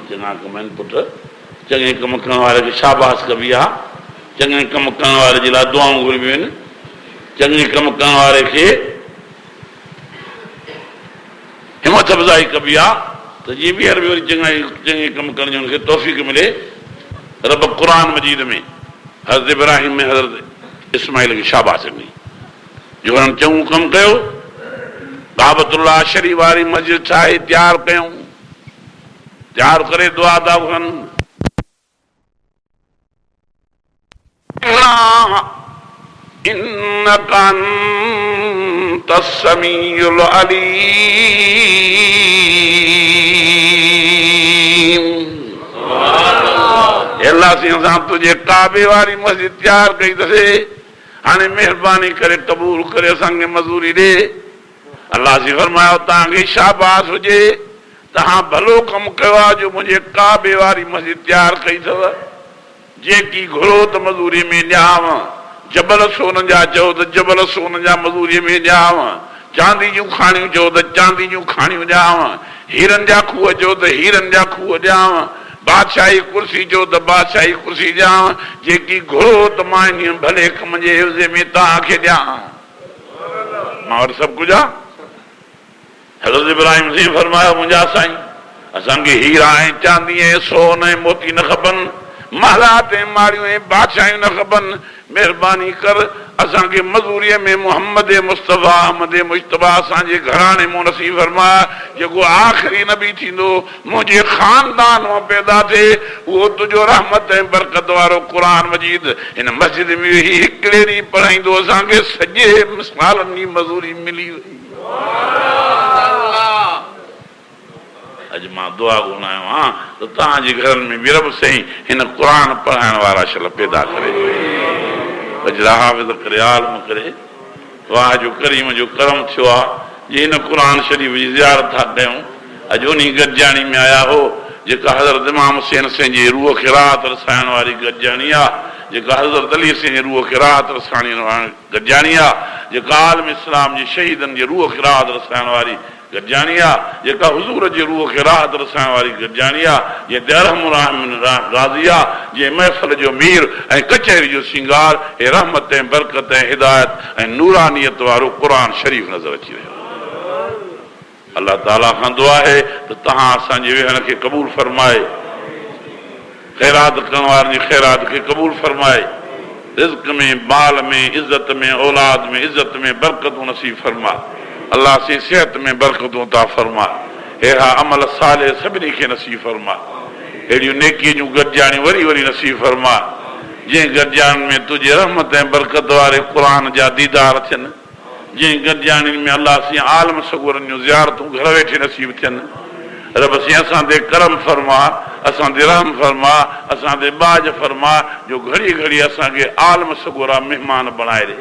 चङा कम आहिनि पुट, चङे कम करण वारे खे शाबाश कबी आहे, चङे कम करण वारे जे लाइ दुआऊं घुरबियूं आहिनि, चङे कम करण वारे खे हिमत अफ़ज़ाई कबी आहे त जीअं ॿीहर बि वरी चङे कम करण जी हुनखे तौफ़ीक़ मिले। रब क़ुर मजीद में हज़रत इब्राहिम में हज़रत इस्माइल खे शाबाश ॾिनी जो हुननि चङो कमु कयो। काबतुल्लाह शरीफ़ वारी मस्जिद ठाहे तयारु कयूं, तयारु करे दुआ था घुरनि। इन्नका अंतस समीउल अलीम। अल्लाह सिंह सां तुझे काबे वारी मस्जिद तयारु कई अथसि, हाणे महिरबानी करे क़बूल करे असांखे मज़ूरी ॾे। अल्लाह जी फरमायो तव्हांखे शाबाश हुजे, तव्हां भलो कमु कयो आहे जो मुंहिंजे काबे वारी मस्जिद तयारु कई अथव। जेकी घुरो त मज़ूरी में ॾियांव, जबल सोन जा चओ त जबल सोन जा मज़ूरीअ में ॾियांव, चांदी जूं खाणियूं चओ त चांदी जूं खाणियूं ॾियांव, हीरनि जा खूह चओ त हीरनि जा खूह ॾियांव, बादशाही कुर्सी चओ त बादशाही कुर्सी ॾियांव। जेकी घुरो त मां इन भले कम जे हिफ़्ज़े में तव्हांखे ॾियां। मां वटि सभु कुझु आहे। हज़रत इब्राहिम जी फरमायो मुंहिंजा साईं, असांखे हीरा ऐं चांदी ऐं सोन ऐं मोती न खपनि, महलात ऐं माड़ियूं ऐं बादशाहियूं न खपनि। महिरबानी कर असांखे मज़ूरीअ में मोहम्मद मुस्तफ़ा अहमद मुश्तबा असांजे घराणे मां नसीब फरमा, जेको आख़िरी नबी थींदो मुंहिंजे ख़ानदान मां पैदा थिए, उहो तुंहिंजो रहमत ऐं बरकत वारो क़ुर मजीद हिन मस्जिद में वेही हिकिड़े ॾींहुं पढ़ाईंदो। असांखे सॼे सालनि जी मज़ूरी मिली वई। अॼु मां दुआ घुरायो आहियां त तव्हांजे घरनि में बि रब साईं हिन क़ुर पढ़ाइण वारा शल पैदा करे, अॼु हाफ़िज़ करे, आलिम करे। वाह जो करीम जो करम थियो आहे जे हिन क़ुर शरीफ़ जी ज़ियारत था कयूं। अॼु उन गॾिजाणी में आया हो जेका हज़रत इमाम हुसैन साईं जी रूह खे राहत रसाइण वारी गॾिजाणी आहे, जेका हज़रत अली साईं जी रूह खे राहत रसाइण वारी गॾिजाणी आहे, जेका आलम इस्लाम जे शहीदनि जी रूह खे राहत रसाइण वारी गॾिजाणी आहे, जेका हुज़ूर जे रूह खे राहत रसाइण वारी गॾिजाणी आहे, जे दरहमुराहिम राज़ी आहे, जे महफ़िल जो मीर ऐं कचहरी जो सिंगार, हे रहमत ऐं बरकत ऐं हिदायत ऐं नूरानियत वारो क़ुर शरीफ़ नज़र अची रहियो। अल्लाह ताला खां दुआ आहे त तव्हां असांजे वेहण खे क़बूल फरमाए, ख़ैरात करण वारनि जी ख़ैरात खे क़बूल फरमाए, रिज़्क़ में, बाल में, इज़त में, औलाद में, इज़त में बरकतूं नसीब फरमा। अल्लाह से सेहत में बरकतूं ता फरमा। अहिड़ा अमल साले सभिनी खे नसीब फरमा। अहिड़ियूं नेकीअ जूं गॾिजाणियूं वरी वरी नसीब फरमा। जंहिं गॾिजाणियुनि में तुंहिंजे रहमत ऐं बरकत वारे क़ुर जा दीदार थियनि, जंहिं गॾिजाणियुनि में अलाह सी आलम सगुरनि जूं ज़ियारतूं घर वेठे नसीब थियनि। रब सी असां ते करम फरमा, असां ते रहम फरमा, असां ते बाज फरमा, जो घड़ी घड़ी असांखे आलम सगुरा महिमान बणाए ॾे।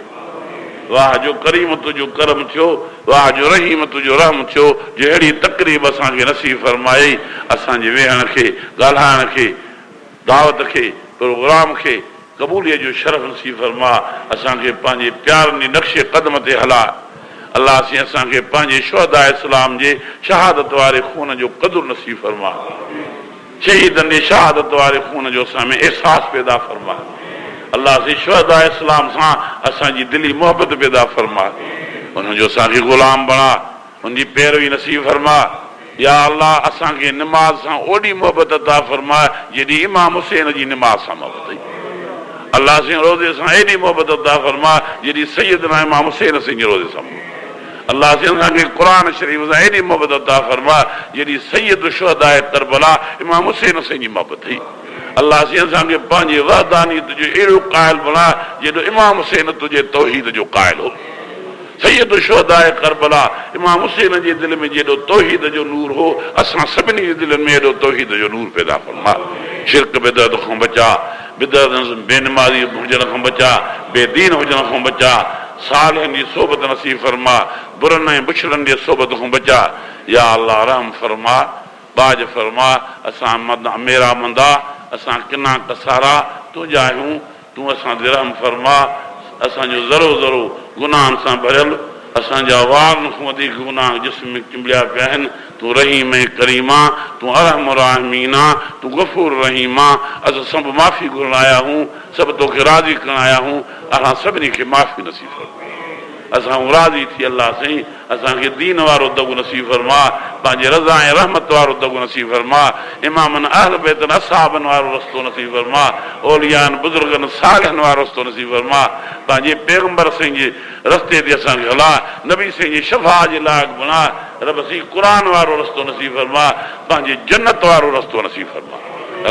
वाह जो करीम तुंहिंजो करम थियो, वाह जो रहीम तुंहिंजो रहम थियो, जो अहिड़ी तकरीब असांखे नसीब फरमाई, असांजे वेहण खे, ॻाल्हाइण खे, दावत खे, प्रोग्राम खे क़बूलियत जो शरफ़ नसीब फरमा। असांखे पंहिंजे प्यारनि जे नक्शे क़दम ते हला। अलाह से असांखे पंहिंजे शुहदा इस्लाम जे शहादत वारे खून जो क़दुरु नसीब फरमा। शहीदनि जे शहादत वारे खून जो असां में एहसास पैदा फरमा। अलाह से शुहदा इस्लाम सां असांजी दिली मोहबत पैदा फरमा। उनजो असांखे ग़ुलाम बणा, उनजी पैरवी नसीब फरमा। या अलाह असांखे निमाज़ सां ओॾी मोहबत अता फरमा जेॾी इमाम हुसैन जी निमाज़ सां मोहबत हुई। अलाह से रोज़े सां एॾी मोहबत अता फरमा जेॾी सैयदना इमाम हुसैन सिंह जे रोज़े सां। अलाह से असांखे क़ुर शरीफ़ सां एॾी मोहबत अता फरमा जेॾी सैयद शुहदा करबला इमाम हुसैन सिंह जी मोहबत हुई। अलाह से असांखे पंहिंजे वहदानियत जो अहिड़ो क़ाइल बणा जेॾो इमाम हुसैन तुंहिंजे तौहीद जो क़ाइल हो। सैयद शुहदा करबला इमाम हुसैन जे दिलि में जेॾो तौहीद जो नूर हो, असां सभिनी जे दिलनि में एॾो तौहीद जो नूर पैदा फरमा। शिरक बिदअत खां बचा, बिदअत बेनमाज़ी हुजण खां बचा, बेदीन हुजण खां बचा, सालिहनि जी सोबत नसीब फरमा, बुरनि ऐं बुछड़नि जे सोबत खां बचा। या अलाह रहम फरमा, बाज फरमा। असां मेरा मंदा, असां किना कसारा तुंहिंजा आहियूं, तूं असां ते रहम फरमा। असांजो ज़रो ज़रो गुनाहनि सां भरियल, असांजा वारनि खां वधीक गुनाह जिस्म में चिंबलिया पिया आहिनि। तूं रहीम ऐं करीमा, तूं अरहम राहिमीना, तूं गफ़ूर रहीमा। असां सभु माफ़ी घुरण आया आहियूं, सभु तोखे राज़ी करण आया आहियूं। असां सभिनी खे माफ़ी नसीब फरमा। असां राज़ी थी अलाह साईं असांखे दीन वारो दगु नसीब फरमा, पंहिंजे रज़ा ऐं रहमत वारो दगु नसीब फरमा। इमामनि अहल बैतनि असहाबनि वारो रस्तो नसीब फरमा। औलियानि बुज़ुर्गनि सालिहनि वारो रस्तो नसीब फरमा। पंहिंजे पैगंबर साईं जे रस्ते ते असांखे हला, नबी साईं जी शफ़ा जे लाइक़ बणा। रब साईं क़ुर वारो रस्तो नसीब फरमा, पंहिंजे जन्नत वारो रस्तो नसीब फरमा।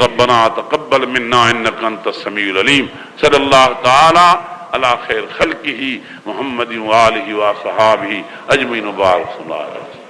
रब्बना तक़ब्बल मिन्ना इन्नका अंतस समीउल अलीम। सल्लल्लाहु तआला अला खैर खल्किही मुहम्मद व आलिहि व असहाबिही अजमईन। बारक अल्लाह।